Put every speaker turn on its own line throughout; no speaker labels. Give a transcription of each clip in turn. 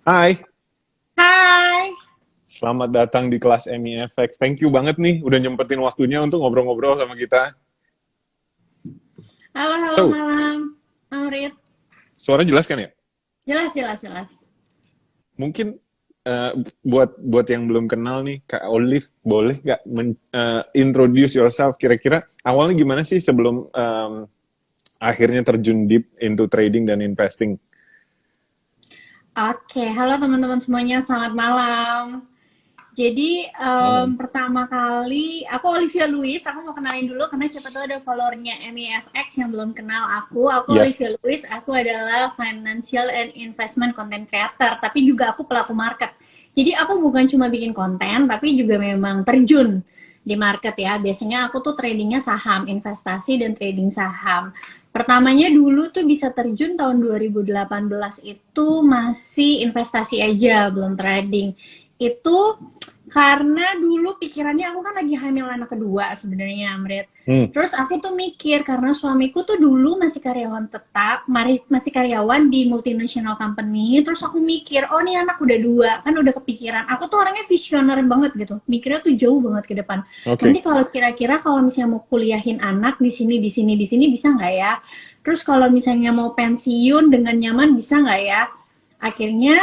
Hai,
Hai,
selamat datang di kelas MEFX. Thank you banget nih udah nyempetin waktunya untuk ngobrol-ngobrol sama kita.
halo halo
So,
malam, Amrit.
suara jelas kan ya?
Jelas jelas jelas.
Mungkin eh, buat yang belum kenal nih, Kak Olive, boleh nggak introduce yourself? Kira-kira awalnya gimana sih sebelum akhirnya terjun deep into trading dan investing?
Oke, halo teman-teman semuanya, selamat malam. Jadi
Malam.
pertama kali aku Olivia Louis, aku mau kenalin dulu karena siapa tahu ada followernya MEFX yang belum kenal aku. Aku
Yes.
Olivia Louis, aku adalah financial and investment content creator, tapi juga aku pelaku market. Jadi aku bukan cuma bikin konten, tapi juga memang terjun di market ya. Biasanya aku tuh tradingnya saham, investasi dan trading saham. Pertamanya dulu tuh bisa terjun tahun 2018 itu masih investasi aja, belum trading. Itu karena dulu pikirannya aku kan lagi hamil anak kedua sebenarnya, Amrit.
Hmm.
Terus aku tuh mikir karena suamiku tuh dulu masih karyawan tetap, masih karyawan di multinational company. Terus aku mikir, oh nih anak udah dua, kan udah kepikiran. Aku tuh orangnya visioner banget gitu, mikirnya tuh jauh banget ke depan. Nanti
Oke.
kalau kira-kira kalau misalnya mau kuliahin anak di sini, di sini, di sini bisa nggak ya? Terus kalau misalnya mau pensiun dengan nyaman bisa nggak ya? Akhirnya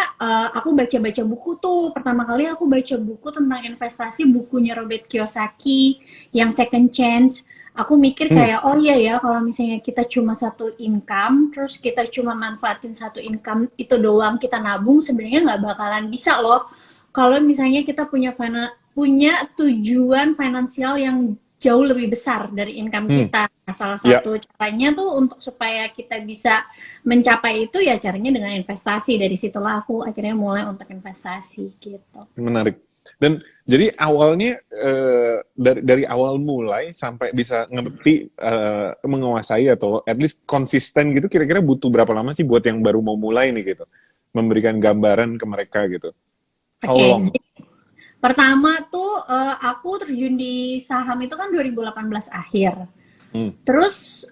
aku baca-baca buku tuh. Pertama kali aku baca buku tentang investasi, bukunya Robert Kiyosaki yang Second Chance. Aku mikir
Hmm.
kayak, oh iya ya, kalau misalnya kita cuma satu income, terus kita cuma manfaatin satu income itu doang, kita nabung, sebenarnya nggak bakalan bisa loh. Kalau misalnya kita punya tujuan finansial yang jauh lebih besar dari income
Hmm.
kita. Nah, salah
Ya,
satu caranya tuh untuk supaya kita bisa mencapai itu ya caranya dengan investasi. Dari situlah aku akhirnya mulai untuk investasi gitu.
menarik. Dan jadi awalnya dari awal mulai sampai bisa ngerti menguasai atau at least konsisten gitu kira-kira butuh berapa lama sih buat yang baru mau mulai nih gitu. Memberikan gambaran ke mereka gitu. How
Oke,
long?
jadi pertama tuh aku terjun di saham itu kan 2018 akhir.
Hmm.
Terus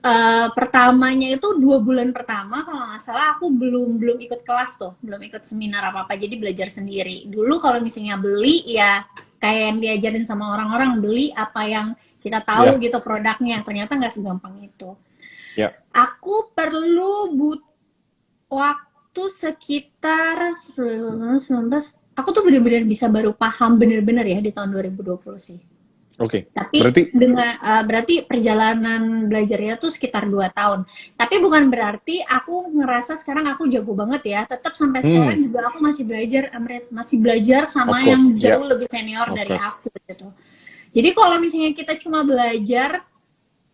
pertamanya itu 2 bulan pertama kalau nggak salah aku belum belum ikut kelas tuh, belum ikut seminar apa apa, jadi belajar sendiri. Dulu kalau misalnya beli ya kayak yang diajarin sama orang-orang, beli apa yang kita tahu
Ya,
gitu produknya. Ternyata nggak segampang itu.
ya.
Aku perlu waktu sekitar 2019. Aku tuh bener-bener bisa baru paham bener-bener ya di tahun 2020 sih.
Oke.
Tapi
Berarti
dengan berarti perjalanan belajarnya tuh sekitar 2 tahun. Tapi bukan berarti aku ngerasa sekarang aku jago banget ya. Tetap sampai sekarang
hmm,
juga aku masih belajar, Amrit, masih belajar
of
sama
course.
yang
Ya,
jauh lebih senior
of
dari
course.
aku gitu. Jadi kalau misalnya kita cuma belajar,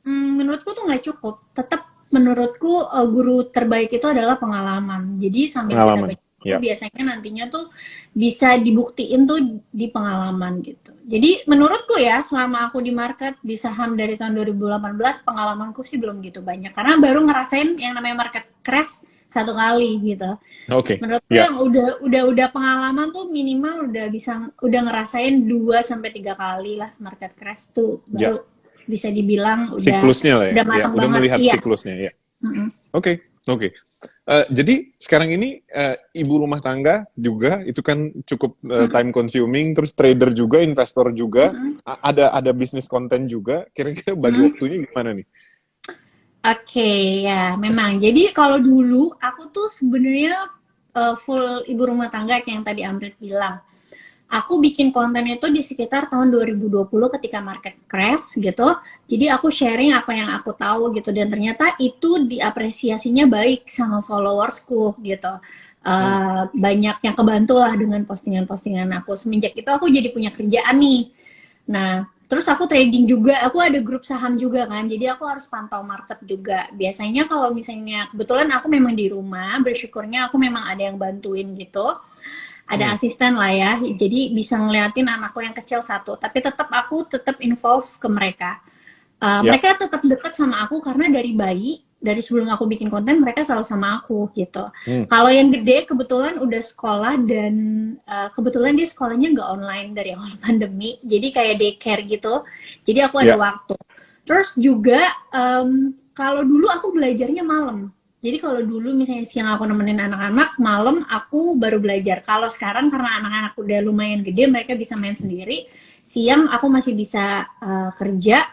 menurutku tuh nggak cukup. Tetap menurutku guru terbaik itu adalah pengalaman. Jadi sambil kita
Pengalaman.
baca buku
Ya.
biasanya nantinya tuh bisa dibuktiin tuh di pengalaman gitu. Jadi menurutku ya selama aku di market di saham dari tahun 2018 pengalamanku sih belum gitu banyak karena baru ngerasain yang namanya market crash 1 kali gitu.
Oke.
Menurutku
Ya.
yang udah pengalaman tuh minimal udah ngerasain 2 sampai 3 kali lah market crash tuh
Ya.
baru bisa dibilang
Siklusnya lah ya.
udah
Ya,
matang
udah
banget.
melihat
Iya.
siklusnya ya.
Mm-mm.
Oke, oke. Jadi sekarang ini ibu rumah tangga juga itu kan cukup
Mm-mm.
time consuming, terus trader juga, investor juga,
Mm-mm.
ada bisnis konten juga. Kira-kira bagi
Mm-mm.
waktunya gimana nih?
Oke, ya memang. Jadi kalau dulu aku tuh sebenarnya full ibu rumah tangga kayak yang tadi Amrit bilang. Aku bikin konten itu di sekitar tahun 2020 ketika market crash gitu. Jadi aku sharing apa yang aku tahu gitu dan ternyata itu diapresiasinya baik sama followersku gitu.
Hmm.
Banyak yang kebantu lah dengan postingan-postingan aku. Semenjak itu aku jadi punya kerjaan nih. Nah, terus aku trading juga, aku ada grup saham juga kan, jadi aku harus pantau market juga. Biasanya kalau misalnya, kebetulan aku memang di rumah, bersyukurnya aku memang ada yang bantuin gitu. Ada
Hmm.
asisten lah ya, jadi bisa ngeliatin anakku yang kecil satu, tapi tetap aku tetap involve ke mereka.
Ya.
Mereka tetap dekat sama aku karena dari bayi, dari sebelum aku bikin konten mereka selalu sama aku gitu.
Hmm.
Kalau yang gede kebetulan udah sekolah dan kebetulan dia sekolahnya nggak online dari awal pandemi, jadi kayak daycare gitu. Jadi aku ada
Ya.
waktu. Terus juga kalau dulu aku belajarnya malam. Jadi kalau dulu misalnya siang aku nemenin anak-anak, malam aku baru belajar. Kalau sekarang karena anak-anak udah lumayan gede, mereka bisa main sendiri. Siang aku masih bisa kerja,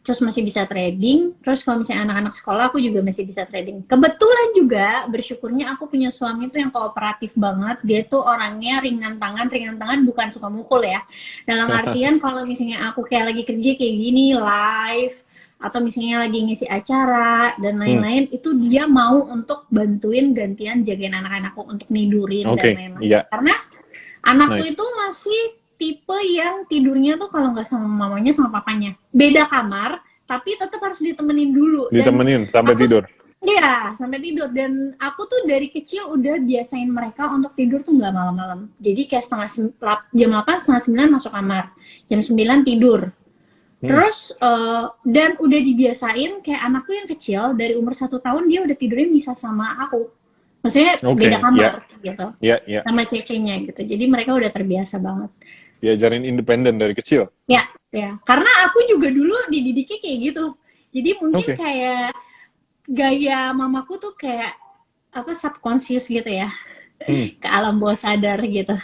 terus masih bisa trading. Terus kalau misalnya anak-anak sekolah, aku juga masih bisa trading. Kebetulan juga bersyukurnya aku punya suami tuh yang kooperatif banget. Dia tuh orangnya ringan tangan bukan suka mukul ya. Dalam artian kalau misalnya aku kayak lagi kerja kayak gini, live, atau misalnya lagi ngisi acara dan lain-lain, itu dia mau untuk bantuin gantian jagain anak-anakku untuk nidurin dan lain-lain.
Iya,
Karena anakku
nice.
itu masih tipe yang tidurnya tuh kalau nggak sama mamanya sama papanya. Beda kamar, tapi tetap harus ditemenin dulu. Dan
Ditemenin sampai
aku,
tidur.
iya, sampai tidur. Dan aku tuh dari kecil udah biasain mereka untuk tidur tuh nggak malam-malam. Jadi kayak jam 8, setengah 9 masuk kamar. Jam 9 tidur. Terus dan udah dibiasain kayak anakku yang kecil dari umur 1 tahun dia udah tidurnya bisa sama aku, maksudnya beda kamar gitu, sama cecenya gitu. Jadi mereka udah terbiasa banget.
Diajarin independen dari kecil.
Ya, karena aku juga dulu dididiknya kayak gitu. Jadi mungkin kayak gaya mamaku tuh kayak apa subconscious gitu ya, ke alam bawah sadar gitu.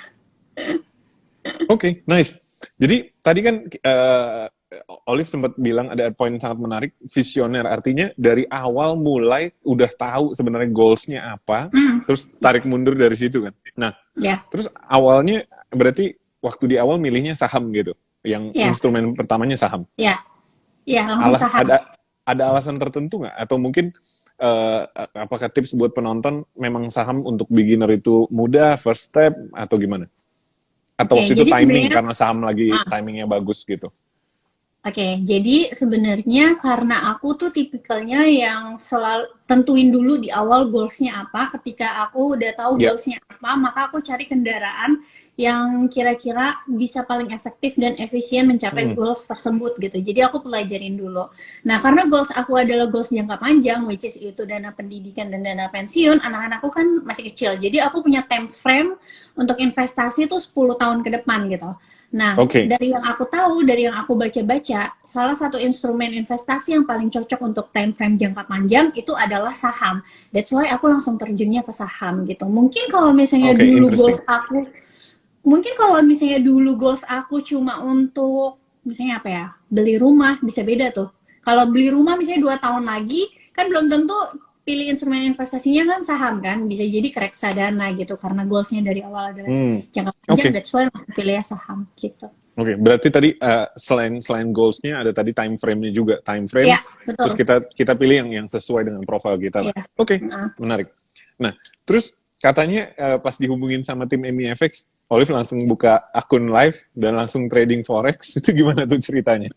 Oke, nice. Jadi tadi kan Olive sempat bilang ada poin sangat menarik, visioner. Artinya dari awal mulai udah tahu sebenarnya goals-nya apa, terus tarik mundur dari situ kan. Nah, terus awalnya berarti waktu di awal milihnya saham gitu, yang instrumen pertamanya saham.
Iya, langsung saham.
Ada alasan tertentu nggak? Atau mungkin apakah tips buat penonton memang saham untuk beginner itu mudah, first step, atau gimana? Atau waktu itu timing karena saham lagi timingnya bagus gitu?
Oke, jadi sebenarnya karena aku tuh tipikalnya yang selalu tentuin dulu di awal goals-nya apa. Ketika aku udah tahu goals-nya apa, maka aku cari kendaraan yang kira-kira bisa paling efektif dan efisien mencapai goals tersebut gitu. Jadi aku pelajarin dulu. Nah, karena goals aku adalah goals jangka panjang, which is itu dana pendidikan dan dana pensiun, anak-anakku kan masih kecil. Jadi aku punya time frame untuk investasi itu 10 tahun ke depan gitu. Nah, dari yang aku tahu, dari yang aku baca-baca, salah satu instrumen investasi yang paling cocok untuk time frame jangka panjang itu adalah saham. That's why aku langsung terjunnya ke saham gitu. Mungkin kalau misalnya dulu goals aku cuma untuk misalnya apa ya, beli rumah, bisa beda tuh. Kalau beli rumah misalnya 2 tahun lagi, kan belum tentu pilih instrumen investasinya kan saham kan, bisa jadi ke reksadana gitu karena goalsnya dari awal adalah jangka panjang, that's why aku pilih saham gitu.
Berarti tadi selain goalsnya ada tadi time frame-nya juga, time frame. Terus kita pilih yang sesuai dengan profil kita. Menarik. Nah, terus katanya pas dihubungin sama tim MEFX, Olive langsung buka akun live dan langsung trading forex. Itu gimana tuh ceritanya?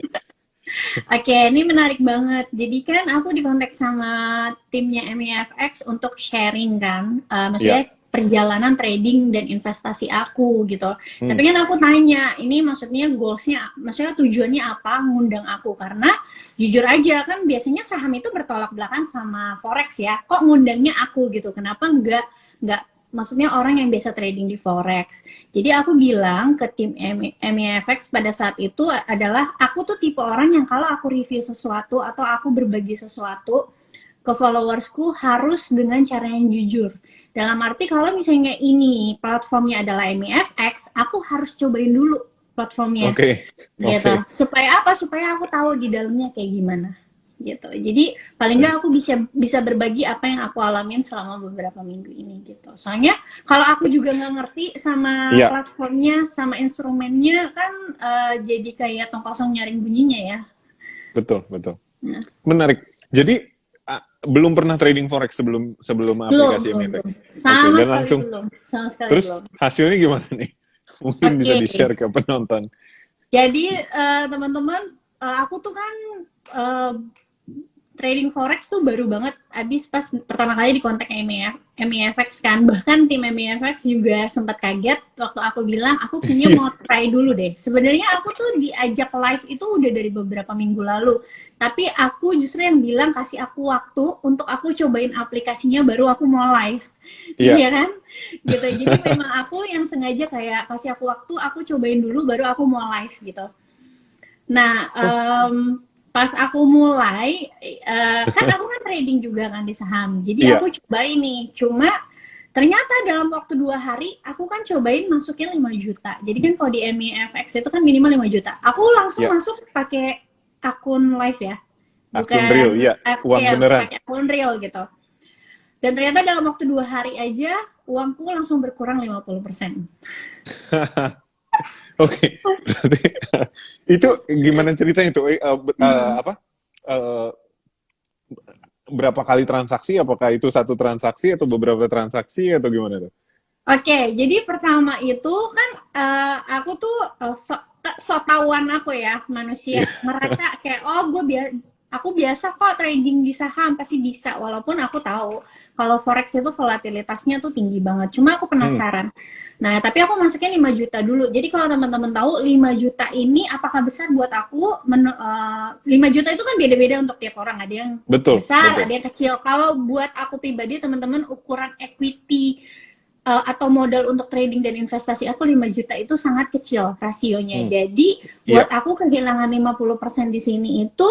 Oke, ini menarik banget. Jadi kan aku dikontak sama timnya MEFX untuk sharing kan, maksudnya perjalanan trading dan investasi aku gitu. Tapi kan aku tanya, ini maksudnya goalsnya, maksudnya tujuannya apa ngundang aku? Karena jujur aja kan biasanya saham itu bertolak belakang sama forex ya. Kok ngundangnya aku gitu? Kenapa nggak maksudnya orang yang biasa trading di forex. Jadi aku bilang ke tim MEFX pada saat itu adalah aku tuh tipe orang yang kalau aku review sesuatu atau aku berbagi sesuatu ke followersku harus dengan cara yang jujur. Dalam arti kalau misalnya ini platformnya adalah MEFX, aku harus cobain dulu platformnya. Gitu. Supaya apa? Supaya aku tahu di dalamnya kayak gimana. Gitu. Jadi paling nggak aku bisa berbagi apa yang aku alamin selama beberapa minggu ini gitu. Soalnya kalau aku juga nggak ngerti sama platformnya, sama instrumennya kan jadi kayak tong kosong nyaring bunyinya ya.
Betul. Nah. Menarik. Jadi belum pernah trading forex sebelum aplikasi MEFX.
Sama sekali
terus
belum.
Hasilnya gimana nih? Mungkin bisa di-share ke penonton.
Jadi teman-teman, aku tuh kan trading forex tuh baru banget abis pas pertama kali dikontak MEFX kan. Bahkan tim MEFX juga sempat kaget waktu aku bilang aku kayaknya mau try dulu deh. Sebenarnya aku tuh diajak live itu udah dari beberapa minggu lalu. Tapi aku justru yang bilang kasih aku waktu untuk aku cobain aplikasinya baru aku mau live. Iya kan? Gitu. Jadi memang aku yang sengaja kayak kasih aku waktu, aku cobain dulu baru aku mau live gitu. Nah, pas aku mulai, kan aku kan trading juga kan di saham. Jadi
Iya.
aku cobain nih. Cuma ternyata dalam waktu 2 hari, aku kan cobain masukin 5 juta. Jadi kan kalau di MIFX itu kan minimal 5 juta. Aku langsung
Ya,
masuk pakai akun live ya.
akun real,
Bukan,
ya, uang
ya
beneran.
pakai akun real gitu. Dan ternyata dalam waktu 2 hari aja, uangku langsung berkurang 50%.
Oke, berarti itu gimana ceritanya tuh?
Hmm.
Apa? Eh, berapa kali transaksi? Apakah itu satu transaksi atau beberapa transaksi atau gimana tuh?
Oke, jadi pertama itu kan aku tuh so tauan aku ya manusia merasa kayak aku biasa kok trading di saham pasti bisa walaupun aku tahu kalau forex itu volatilitasnya tuh tinggi banget. Cuma aku
Hmm,
penasaran. Nah, tapi aku masukin 5 juta dulu. Jadi kalau teman-teman tahu 5 juta ini apakah besar buat aku 5 juta itu kan beda-beda untuk tiap orang. Ada yang
betul,
besar, ada
betul.
yang kecil. Kalau buat aku pribadi teman-teman ukuran equity atau modal untuk trading dan investasi aku 5 juta itu sangat kecil rasionya.
Hmm,
Jadi buat
iya,
aku kehilangan 50% di sini itu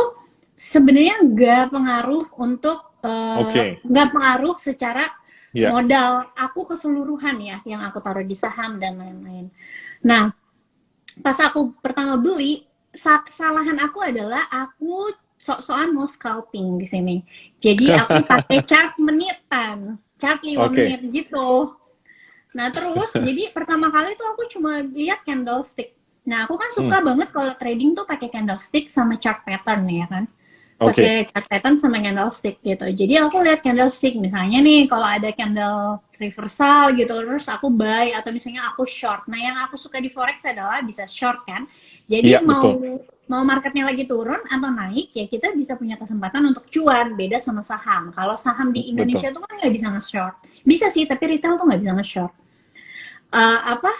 sebenarnya nggak pengaruh untuk
oke,
nggak pengaruh secara
iya,
modal aku keseluruhan ya yang aku taruh di saham dan lain-lain. Nah, pas aku pertama beli, kesalahan aku adalah aku sok-sokan mau scalping di sini. Jadi aku pakai chart menitan, chart 5
oke.
menit gitu. Nah, terus jadi pertama kali tuh aku cuma lihat candlestick. Nah, aku kan
Hmm,
suka banget kalau trading tuh pakai candlestick sama chart pattern ya kan.
oke,
Pakai chart pattern sama candlestick gitu. Jadi aku lihat candlestick misalnya nih kalau ada candle reversal gitu terus aku buy atau misalnya aku short. Nah, yang aku suka di forex adalah bisa short kan.
iya
Jadi mau
betul,
mau marketnya lagi turun atau naik ya kita bisa punya kesempatan untuk cuan beda sama saham. Kalau saham di
betul.
Indonesia tuh kan nggak bisa nge-short. Bisa sih tapi retail tuh nggak bisa nge-short. Apa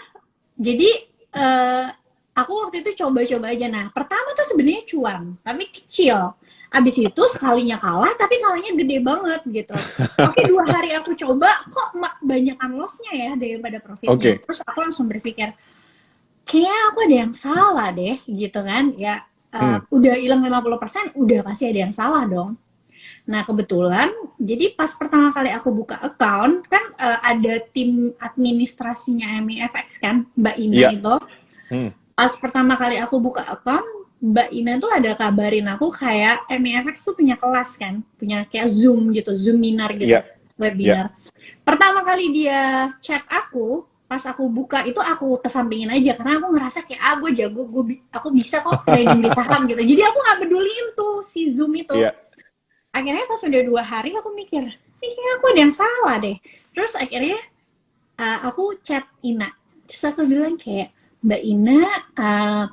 jadi uh, aku waktu itu coba-coba aja. Nah pertama tuh sebenarnya cuan tapi kecil, abis itu sekalinya kalah tapi kalahnya gede banget gitu. Oke 2 hari aku coba kok banyakan lossnya ya daripada profitnya,
Oke,
terus aku langsung berpikir kayaknya aku ada yang salah deh gitu kan ya.
hmm,
Udah hilang 50% udah pasti ada yang salah dong. Nah, kebetulan, jadi pas pertama kali aku buka account, kan ada tim administrasinya MIFX kan, Mbak Ina
iya,
itu.
hmm,
Pas pertama kali aku buka account, Mbak Ina tuh ada kabarin aku kayak MIFX tuh punya kelas kan, punya kayak Zoom gitu, Zoominar gitu,
iya, iya,
webinar. Pertama kali dia chat aku, pas aku buka itu aku kesampingin aja karena aku ngerasa kayak gue jago, aku bisa kok trading di saham gitu. Jadi aku nggak peduliin tuh si Zoom itu.
iya,
Akhirnya pas udah 2 hari aku mikir ini kayaknya aku ada yang salah deh. Terus akhirnya aku chat Ina, terus aku bilang kayak Mbak Ina,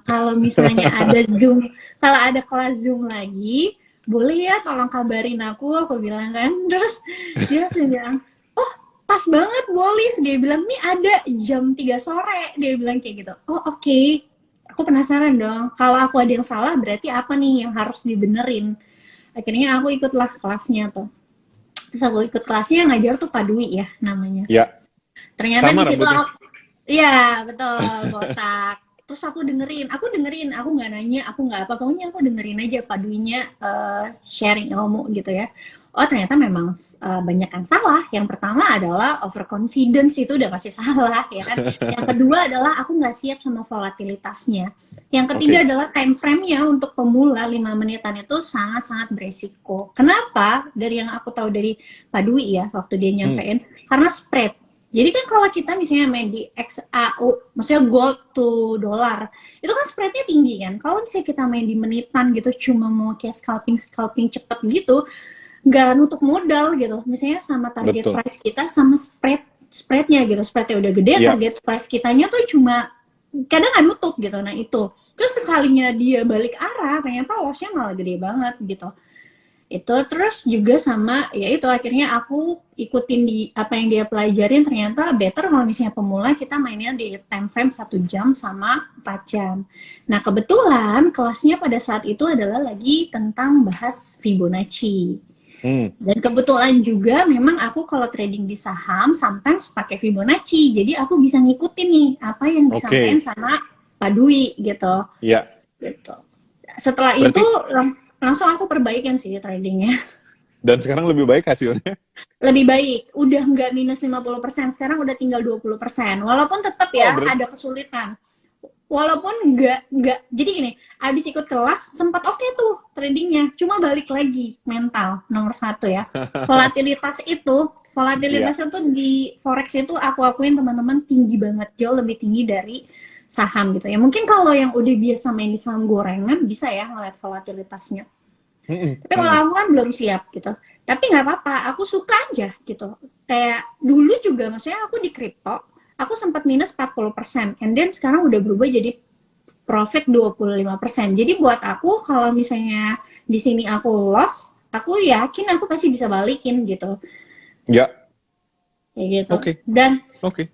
kalau misalnya ada Zoom, kalau ada kelas Zoom lagi boleh ya tolong kabarin aku bilang kan. Terus dia langsung bilang oh pas banget boleh, dia bilang nih ada jam 3 sore, dia bilang kayak gitu. Oh oke. Aku penasaran dong kalau aku ada yang salah berarti apa nih yang harus dibenerin. Akhirnya aku ikutlah kelasnya tuh. Terus aku ikut kelasnya yang ngajar tuh Pak Dwi ya namanya.
iya.
Ternyata di
Sama
situ
rambutnya.
aku, iya betul botak. Terus aku dengerin, aku nggak nanya, aku nggak apa, pokoknya aku dengerin aja Pak Dwinya sharing ilmu gitu ya. Oh ternyata memang banyak yang salah. Yang pertama adalah overconfidence itu udah pasti salah ya kan. Yang kedua adalah aku nggak siap sama volatilitasnya. Yang ketiga
Oke,
adalah time frame-nya untuk pemula 5 menitan itu sangat-sangat beresiko. Kenapa? Dari yang aku tahu dari Pak Dwi ya waktu dia
hmm,
nyampein, karena spread. Jadi kan kalau kita misalnya main di XAU, maksudnya gold to dollar, itu kan spreadnya tinggi kan. Kalau misalnya kita main di menitan gitu, cuma mau kayak scalping cepet gitu, nggak nutup modal gitu. Misalnya sama target
betul.
price kita sama spreadnya gitu. Spreadnya udah gede,
Iya,
target price kitanya tuh cuma kadang nggak nutup gitu. Nah itu. Terus sekalinya dia balik arah, ternyata lossnya malah gede banget gitu. Itu terus juga sama ya itu akhirnya aku ikutin di apa yang dia pelajarin, ternyata better kalau misalnya pemula kita mainnya di time frame 1 jam sama 4 jam. Nah kebetulan kelasnya pada saat itu adalah lagi tentang bahas Fibonacci.
hmm,
Dan kebetulan juga memang aku kalau trading di saham sometimes pakai Fibonacci. Jadi aku bisa ngikutin nih apa yang disampaikan
oke,
sama Pak Dwi gitu.
iya.
Gitu. Setelah itu
Berarti,
langsung aku perbaikin sih tradingnya.
Dan sekarang lebih baik hasilnya.
Lebih baik, udah nggak minus 50%, sekarang udah tinggal 20%. Walaupun tetap
Oh,
ya ada kesulitan. Walaupun nggak, jadi gini, abis ikut kelas sempat oke tuh tradingnya, cuma balik lagi mental nomor satu ya. Volatilitas itu,
Iya.
volatilitas itu di forex itu aku akuin teman-teman tinggi banget, jauh lebih tinggi dari saham gitu ya. Mungkin kalau yang udah biasa main di saham gorengan bisa ya ngeliat volatilitasnya.
Mm-mm,
Tapi kalau
mm-mm.
aku kan belum siap gitu. Tapi nggak apa-apa, aku suka aja gitu. Kayak dulu juga, maksudnya aku di kripto, aku sempat minus 40%, and then sekarang udah berubah jadi profit 25%. Jadi buat aku, kalau misalnya di sini aku loss, aku yakin aku pasti bisa balikin gitu.
Ya,
Kayak gitu.
oke,
Dan
oke.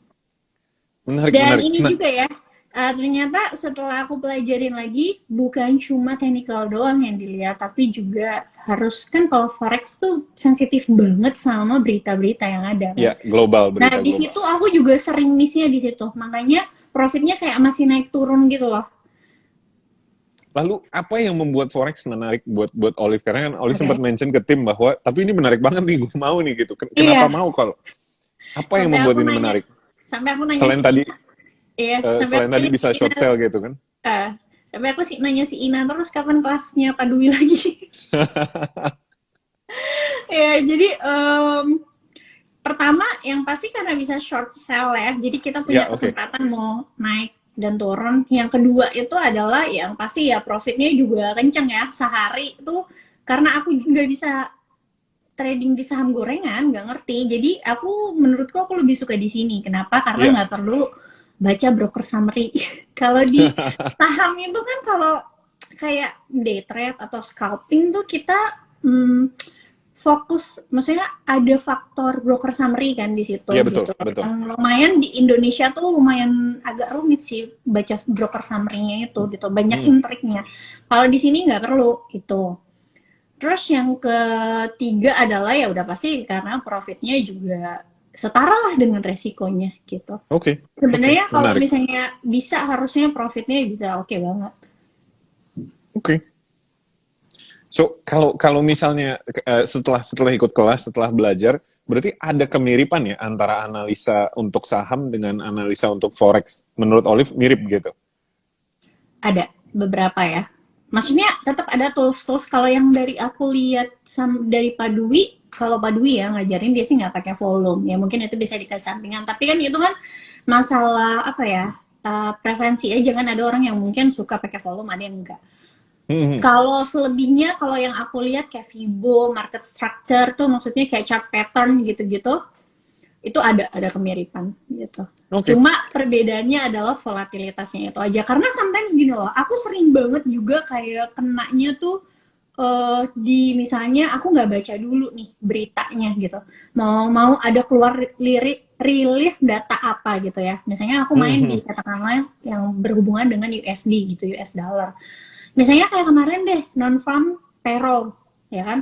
Menarik,
Dan
menarik.
ini
Nah,
juga ya, ternyata setelah aku pelajarin lagi, bukan cuma technical doang yang dilihat, tapi juga harus, kan kalau forex tuh sensitif banget sama berita-berita yang ada kan.
ya global,
Nah,
berita
di
global.
situ aku juga sering miss-nya di situ. Makanya profitnya kayak masih naik turun gitu loh.
Lalu apa yang membuat forex menarik buat Olive? Karena kan Olive sempat
Oke.
mention ke tim bahwa tapi ini menarik banget nih, gue mau nih gitu. Kenapa
Iya,
mau kalau apa yang
sampai
membuat
aku
ini
nanya,
menarik?
sampai aku nanya
Selain
si
tadi
Ina. Iya, sampai
selain
aku
tadi
nanya si
bisa
Ina.
short sale gitu kan?
Sampai aku sih nanya si Ina terus kapan kelasnya Pak Dwi lagi. Ya, jadi pertama yang pasti karena bisa short sell ya, jadi kita punya
Ya, oke.
kesempatan mau naik dan turun. Yang kedua itu adalah yang pasti ya profitnya juga kenceng ya, sehari itu karena aku juga bisa trading di saham gorengan, nggak ngerti, jadi menurutku aku lebih suka di sini. Kenapa? Karena
Iya.
nggak perlu baca broker summary. Kalau di saham itu kan, kalau kayak day trade atau scalping tuh kita hmm, fokus, maksudnya ada faktor broker summary kan di situ
Iya, betul,
gitu.
betul.
Yang lumayan di Indonesia tuh lumayan agak rumit sih baca broker summary-nya itu gitu, banyak
Hmm,
intriknya. Kalau di sini nggak perlu itu. Terus yang ketiga adalah ya udah pasti karena profitnya juga setara lah dengan resikonya gitu.
oke. Oke,
Sebenarnya kalau
menarik.
misalnya bisa, harusnya profitnya bisa oke banget.
Oke. So, kalau kalau misalnya setelah ikut kelas, setelah belajar, berarti ada kemiripan ya antara analisa untuk saham dengan analisa untuk forex. Menurut Olive mirip gitu.
Ada beberapa ya. Maksudnya tetap ada tools-tools. Kalau yang dari aku lihat dari Padui, kalau Padui ya ngajarin dia sih nggak pakai volume. Ya mungkin itu bisa dikasih sampingan. Tapi kan itu kan masalah apa ya? Preferensi aja kan, ada orang yang mungkin suka pakai volume, ada yang enggak.
Hmm, hmm.
Kalau selebihnya, kalau yang aku lihat kayak Fibo, market structure tuh maksudnya kayak chart pattern gitu-gitu, itu ada kemiripan gitu.
Oke.
Cuma perbedaannya adalah volatilitasnya itu aja. Karena sometimes gini loh, aku sering banget juga kayak kenanya tuh di misalnya aku nggak baca dulu nih beritanya gitu. Mau ada keluar rilis data apa gitu ya. Misalnya aku
Hmm,
main
hmm.
di katakanlah yang berhubungan dengan USD gitu, US dollar. Misalnya kayak kemarin deh, non-farm payroll, ya kan?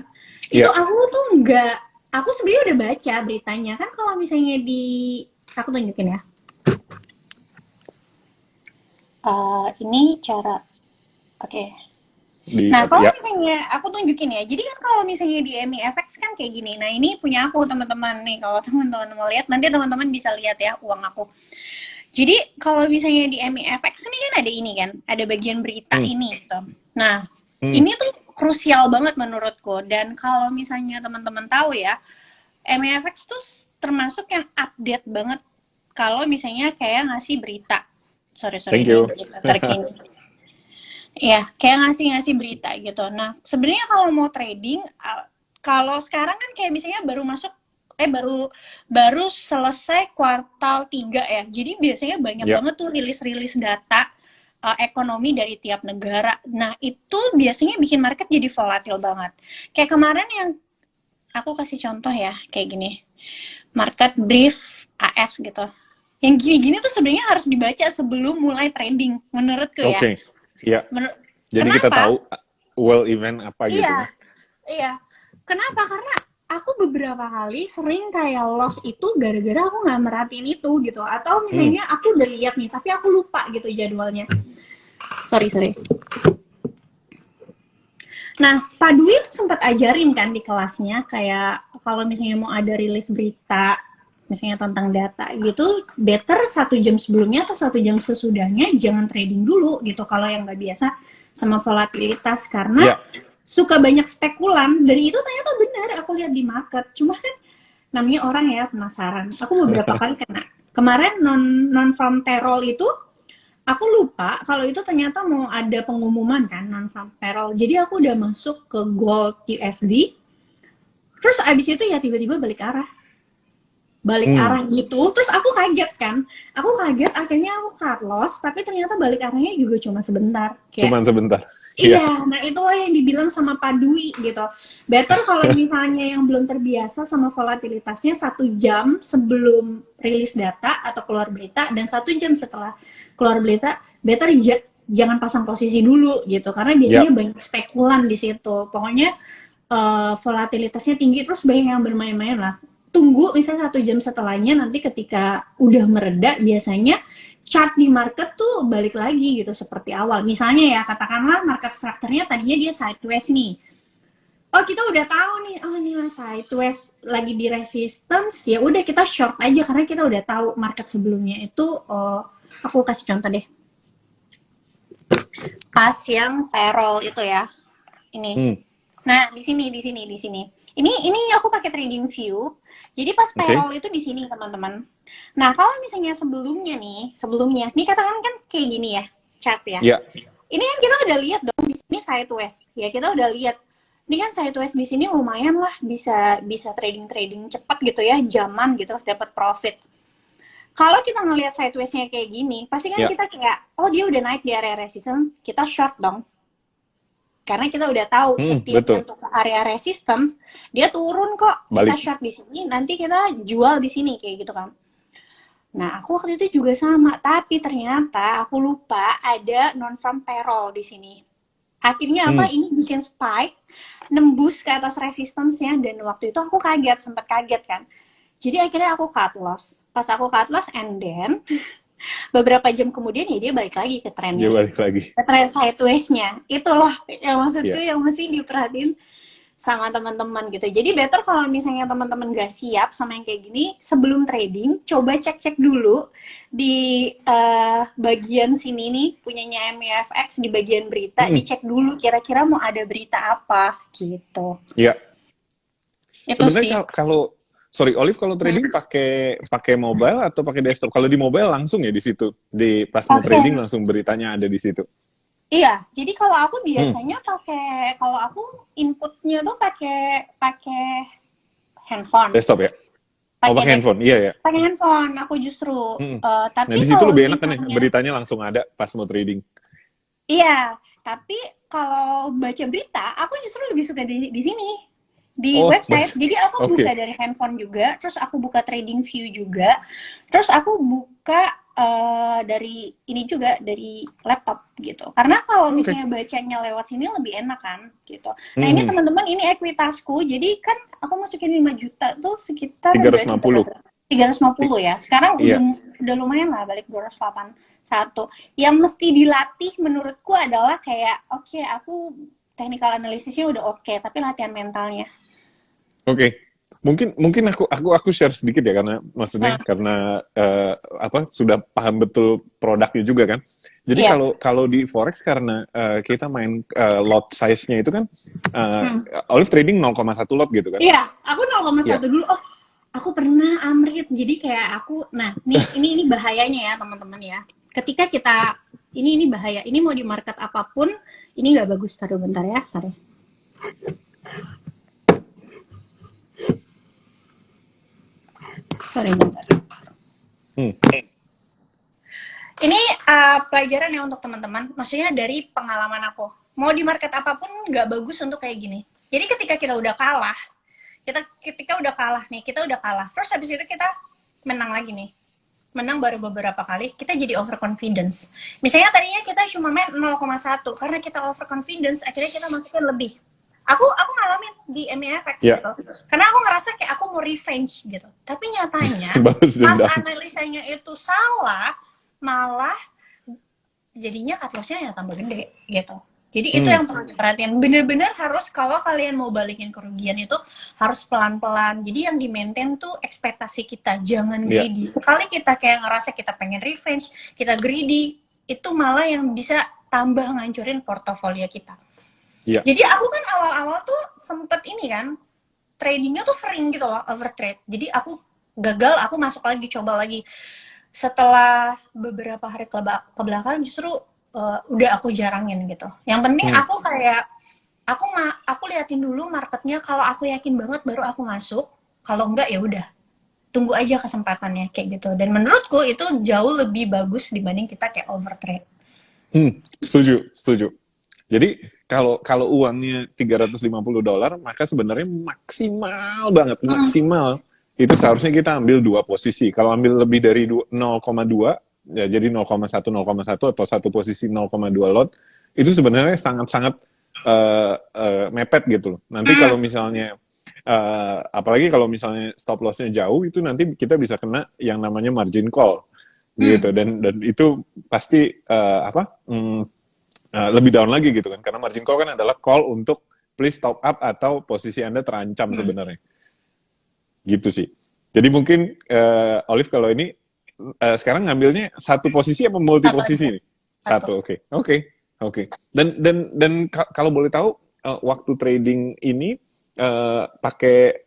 Itu
Ya,
aku tuh nggak, aku sebenarnya udah baca beritanya kan. Kalau misalnya aku tunjukin ya. Ini cara, oke. Nah, kalau
ya.
misalnya aku tunjukin ya, jadi kan kalau misalnya di MIFX kan kayak gini. Nah, ini punya aku teman-teman nih. Kalau teman-teman mau lihat, nanti teman-teman bisa lihat ya uang aku. Jadi kalau misalnya di MIFX ini kan ada ini kan, ada bagian berita
Hmm,
ini gitu. Nah,
hmm.
ini tuh krusial banget menurutku. Dan kalau misalnya teman-teman tahu ya, MIFX tuh termasuk yang update banget kalau misalnya kayak ngasih berita. Sorry,
Thank
ini
you.
berita terkini. Ya, kayak ngasih berita gitu. Nah, sebenarnya kalau mau trading, kalau sekarang kan kayak misalnya baru masuk, baru selesai kuartal 3 ya. Jadi biasanya banyak
Ya,
banget tuh rilis-rilis data ekonomi dari tiap negara. Nah, itu biasanya bikin market jadi volatil banget. Kayak kemarin yang aku kasih contoh ya, kayak gini. Market brief AS gitu. Yang gini-gini tuh sebenarnya harus dibaca sebelum mulai trading menurutku ya.
oke. Ya. Jadi kita
Kenapa?
tahu well event apa gitu
Iya,
kan.
iya. Kenapa? Karena aku beberapa kali sering kayak loss itu gara-gara aku nggak merhatiin itu gitu. Atau
Hmm.
misalnya aku udah lihat nih, tapi aku lupa gitu jadwalnya. Sorry. Nah, Pak Dwi tuh sempat ajarin kan di kelasnya, kayak kalau misalnya mau ada rilis berita, misalnya tentang data gitu, better 1 jam sebelumnya atau 1 jam sesudahnya jangan trading dulu gitu, kalau yang nggak biasa sama volatilitas, karena
Iya.
suka banyak spekulan, dan itu ternyata benar, aku lihat di market. Cuma kan namanya orang ya penasaran. Aku beberapa kali kena. Kemarin non farm payroll itu aku lupa kalau itu ternyata mau ada pengumuman kan non farm payroll. Jadi aku udah masuk ke Gold USD. Terus abis itu ya tiba-tiba balik arah gitu. Terus aku kaget kan. Aku kaget, akhirnya aku cut loss, tapi ternyata balik arahnya juga cuma sebentar. Kayak
Cuman sebentar.
iya, nah itu yang dibilang sama Pak Dwi gitu. Better kalau misalnya yang belum terbiasa sama volatilitasnya 1 jam sebelum rilis data atau keluar berita, dan 1 jam setelah keluar berita, better jangan pasang posisi dulu gitu, karena biasanya banyak spekulan di situ. Pokoknya volatilitasnya tinggi, terus banyak yang bermain-main lah. Tunggu misalnya 1 jam setelahnya, nanti ketika udah mereda biasanya chart di market tuh balik lagi gitu seperti awal. Misalnya ya, katakanlah market structure-nya tadinya dia sideways nih. Oh, kita udah tahu nih, oh ini sideways lagi di resistance, ya udah kita short aja karena kita udah tahu market sebelumnya itu. Aku kasih contoh deh. Pas yang payroll itu ya. Ini. Nah, di sini. Ini aku pakai trading view. Jadi pas payroll itu di sini, teman-teman. Nah, kalau misalnya sebelumnya, ini katakan kan kayak gini ya, chart ya.
Yeah.
Ini kan kita udah lihat dong di sini sideways. Ya, kita udah lihat. Ini kan sideways di sini lumayan lah, bisa trading cepat gitu ya, jaman gitu, dapat profit. Kalau kita ngelihat sideways-nya kayak gini, pasti kan kita kayak, oh dia udah naik di area resistance, kita short dong. Karena kita udah tahu setiap untuk ke area resistance dia turun kok, kita short di sini, nanti kita jual di sini kayak gitu kan. Nah, aku waktu itu juga sama, tapi ternyata aku lupa ada non farm payroll di sini. Akhirnya apa? Ini bikin spike, nembus ke atas resistance-nya, dan waktu itu aku sempat kaget kan. Jadi akhirnya aku cut loss. Pas aku cut loss, and then beberapa jam kemudian ya dia balik lagi ke trennya.
Dia balik lagi.
Ke tren sideways-nya. Itu loh yang maksudku yang mesti diperhatiin sama teman-teman gitu. Jadi better kalau misalnya teman-teman gak siap sama yang kayak gini, sebelum trading, coba cek-cek dulu di bagian sini nih, punyanya MEFX, di bagian berita, dicek dulu kira-kira mau ada berita apa gitu.
Iya.
Itu
sebenarnya kalau sorry, Olive, kalau trading pakai mobile atau pakai desktop? Kalau di mobile langsung ya di situ, di pas mau trading langsung beritanya ada di situ.
Iya, jadi kalau aku biasanya kalau aku inputnya tuh pakai handphone.
Desktop ya? Pakai handphone, iya ya.
Pakai handphone, aku justru. Tapi
nah di situ lebih enak kan ya, beritanya langsung ada pas mau trading.
Iya, tapi kalau baca berita, aku justru lebih suka di sini. Di website. Jadi aku buka dari handphone juga, terus aku buka trading view juga, terus aku buka dari ini juga, dari laptop gitu. Karena kalau misalnya bacanya lewat sini lebih enak kan gitu. Nah ini teman-teman, ini ekuitasku, jadi kan aku masukin 5 juta tuh sekitar 350 ya. Sekarang udah lumayan lah, balik 281. Yang mesti dilatih menurutku adalah kayak aku technical analisisnya udah tapi latihan mentalnya.
Mungkin aku share sedikit ya, karena maksudnya karena sudah paham betul produknya juga kan. Jadi kalau di forex, karena kita main lot size-nya itu kan Olive trading 0,1 lot gitu kan.
Iya, aku 0,1 dulu. Oh, aku pernah amrit. Jadi kayak aku, nah ini bahayanya ya teman-teman ya. Ketika kita ini bahaya. Ini mau di market apapun, ini nggak bagus. Taruh bentar ya. Sorry, bentar. Ini pelajaran ya untuk teman-teman. Maksudnya dari pengalaman aku. Mau di market apapun nggak bagus untuk kayak gini. Jadi ketika kita udah kalah, kita udah kalah. Terus habis itu kita menang lagi nih. Menang baru beberapa kali, kita jadi overconfidence. Misalnya tadinya kita cuma main 0,1, karena kita overconfidence, akhirnya kita masukin lebih. Aku ngalamin di MEFX gitu. Karena aku ngerasa kayak aku mau revenge gitu. Tapi nyatanya pas analisanya itu salah, malah jadinya cut loss-nya ya tambah gede gitu. Jadi itu yang perlu diperhatiin. Bener-bener harus kalau kalian mau balikin kerugian itu harus pelan-pelan. Jadi yang di-maintain tuh ekspektasi kita, jangan greedy. Sekali kita kayak ngerasa kita pengen revenge, kita greedy, itu malah yang bisa tambah ngancurin portofolio kita. Jadi aku kan awal-awal tuh sempet ini kan, tradingnya tuh sering gitu loh, overtrade. Jadi aku gagal, aku masuk lagi, coba lagi. Setelah beberapa hari ke belakang justru udah aku jarangin gitu. Yang penting aku kayak aku liatin dulu marketnya, kalau aku yakin banget baru aku masuk. Kalau enggak ya udah tunggu aja kesempatannya kayak gitu. Dan menurutku itu jauh lebih bagus dibanding kita kayak overtrade.
Setuju. Jadi kalau uangnya $350, maka sebenarnya maksimal banget, maksimal itu seharusnya kita ambil 2 posisi. Kalau ambil lebih dari 0,2 ya jadi 0,1 atau satu posisi 0,2 lot, itu sebenarnya sangat-sangat mepet gitu loh. Nanti kalau misalnya apalagi kalau misalnya stop loss-nya jauh, itu nanti kita bisa kena yang namanya margin call gitu, dan itu pasti lebih down lagi gitu kan, karena margin call kan adalah call untuk please stop up atau posisi Anda terancam sebenarnya. Gitu sih. Jadi mungkin Olive kalau ini sekarang ngambilnya satu posisi apa multi posisi nih? Satu, oke. Dan kalau boleh tahu waktu trading ini pakai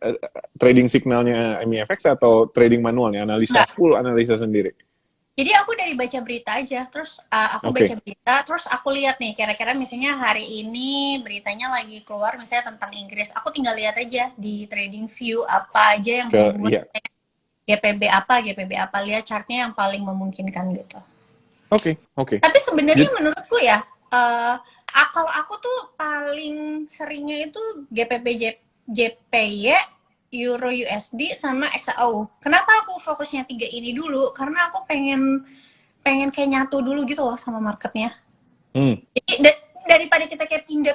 trading signalnya MEFX atau trading manualnya, full analisa sendiri?
Jadi aku dari baca berita aja, terus aku baca berita, terus aku lihat nih kira-kira misalnya hari ini beritanya lagi keluar misalnya tentang Inggris, aku tinggal lihat aja di Trading View apa aja yang berhubungan GPB apa, lihat chartnya yang paling memungkinkan gitu.
Oke.
Tapi sebenarnya menurutku ya, kalau aku tuh paling seringnya itu GPB JPY, Euro USD sama XAU. Kenapa aku fokusnya 3 ini dulu? Karena aku pengen kayak nyatu dulu gitu loh sama marketnya. Jadi daripada kita kayak pindah,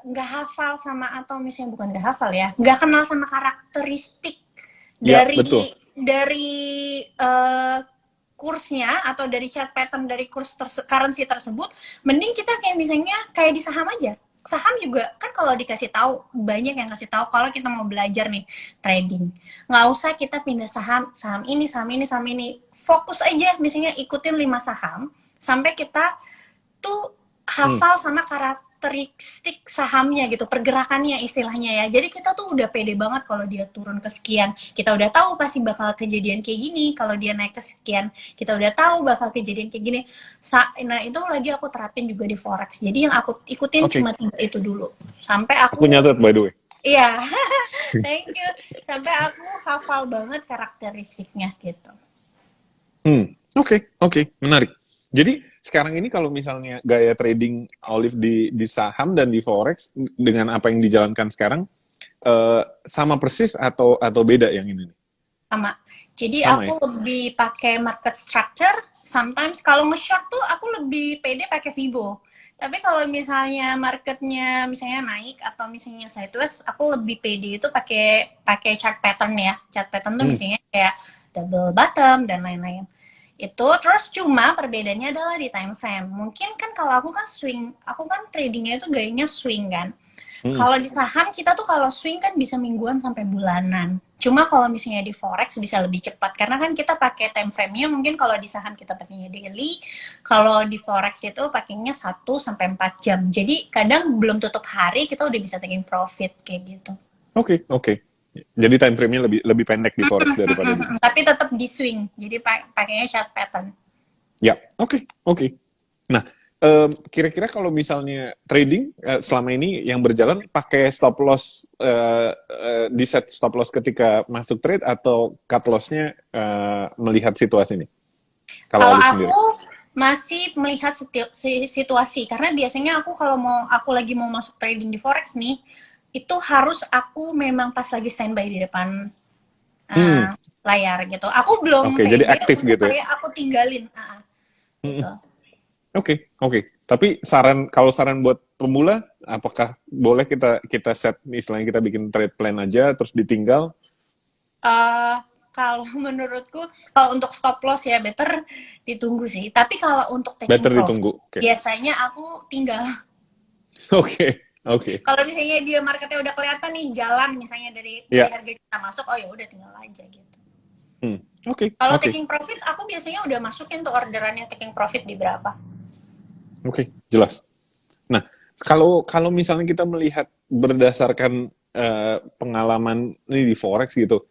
nggak hafal sama, atau misalnya bukan nggak hafal ya, nggak kenal sama karakteristik dari kursnya atau dari chart pattern dari currency tersebut, mending kita kayak misalnya kayak di saham aja. Saham juga kan kalau dikasih tahu, banyak yang kasih tahu kalau kita mau belajar nih trading, nggak usah kita pindah saham ini, fokus aja misalnya ikutin 5 saham sampai kita tuh hafal sama karakteristik sahamnya gitu, pergerakannya istilahnya ya. Jadi kita tuh udah pede banget kalau dia turun ke sekian, kita udah tahu pasti bakal kejadian kayak gini. Kalau dia naik ke sekian, kita udah tahu bakal kejadian kayak gini. Nah itu lagi aku terapin juga di forex. Jadi yang aku ikutin cuma 3 itu dulu. Sampai aku
nyatet by the way.
Iya, thank you. Sampai aku hafal banget karakteristiknya gitu.
Oke, menarik. Jadi sekarang ini kalau misalnya gaya trading Olive di saham dan di forex dengan apa yang dijalankan sekarang sama persis atau beda yang ini?
Sama. Jadi sama, aku lebih pakai market structure. Sometimes kalau nge-short tuh aku lebih pede pakai Fibo. Tapi kalau misalnya marketnya misalnya naik atau misalnya sideways, aku lebih pede itu pakai chart pattern ya. Chart pattern tuh misalnya kayak double bottom dan lain-lain. Itu terus cuma perbedaannya adalah di time frame. Mungkin kan kalau aku kan swing, aku kan tradingnya itu gayanya swing kan. Kalau di saham kita tuh kalau swing kan bisa mingguan sampai bulanan. Cuma kalau misalnya di forex bisa lebih cepat karena kan kita pakai time frame-nya, mungkin kalau di saham kita pakainya daily, kalau di forex itu pakainya 1 sampai 4 jam. Jadi kadang belum tutup hari kita udah bisa taking profit kayak gitu.
Oke. Jadi time frame-nya lebih pendek di forex daripada di saham.
Tapi tetap di swing. Jadi pakainya chart pattern.
Ya, oke. Nah, kira-kira kalau misalnya trading selama ini yang berjalan pakai stop loss, di set stop loss ketika masuk trade atau cut loss-nya melihat situasi ini?
Kalau aku masih melihat situasi, karena biasanya kalau aku lagi mau masuk trading di forex nih, itu harus aku memang pas lagi standby di depan layar gitu. Aku belum
jadi aktif gitu ya?
Aku tinggalin. Gitu.
Oke. Tapi kalau saran buat pemula, apakah boleh kita set, istilahnya kita bikin trade plan aja terus ditinggal?
kalau menurutku kalau untuk stop loss ya better ditunggu sih. Tapi kalau untuk taking
Better
profit
ditunggu. Oke.
biasanya aku tinggal.
Oke. Oke.
Kalau misalnya dia marketnya udah kelihatan nih jalan misalnya dari
Ya.
harga kita masuk, oh ya udah tinggal aja gitu.
Oke.
Kalau
Oke.
taking profit aku biasanya udah masukin tuh orderannya taking profit di berapa.
Oke, jelas. Nah, kalau misalnya kita melihat berdasarkan pengalaman ini di forex gitu,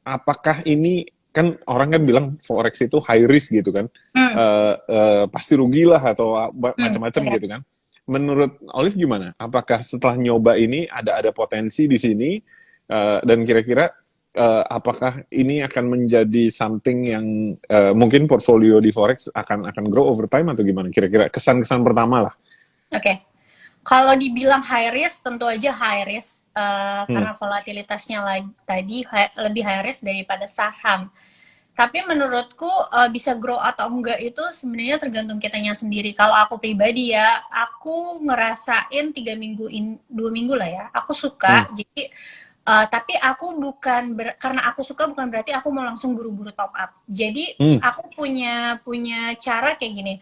apakah ini kan orang kan bilang forex itu high risk gitu kan, pasti rugi lah atau macam-macam
Iya.
gitu kan. Menurut Olive gimana? Apakah setelah nyoba ini ada potensi di sini dan kira-kira apakah ini akan menjadi something yang mungkin portfolio di forex akan grow over time atau gimana? Kira-kira kesan-kesan pertama lah.
Oke. Kalau dibilang high risk, tentu aja high risk karena volatilitasnya lebih high risk daripada saham. Tapi menurutku bisa grow atau enggak itu sebenarnya tergantung kitanya sendiri. Kalau aku pribadi ya, aku ngerasain 2 minggu lah ya. Aku suka, jadi tapi aku karena aku suka bukan berarti aku mau langsung buru-buru top up. Jadi aku punya cara kayak gini.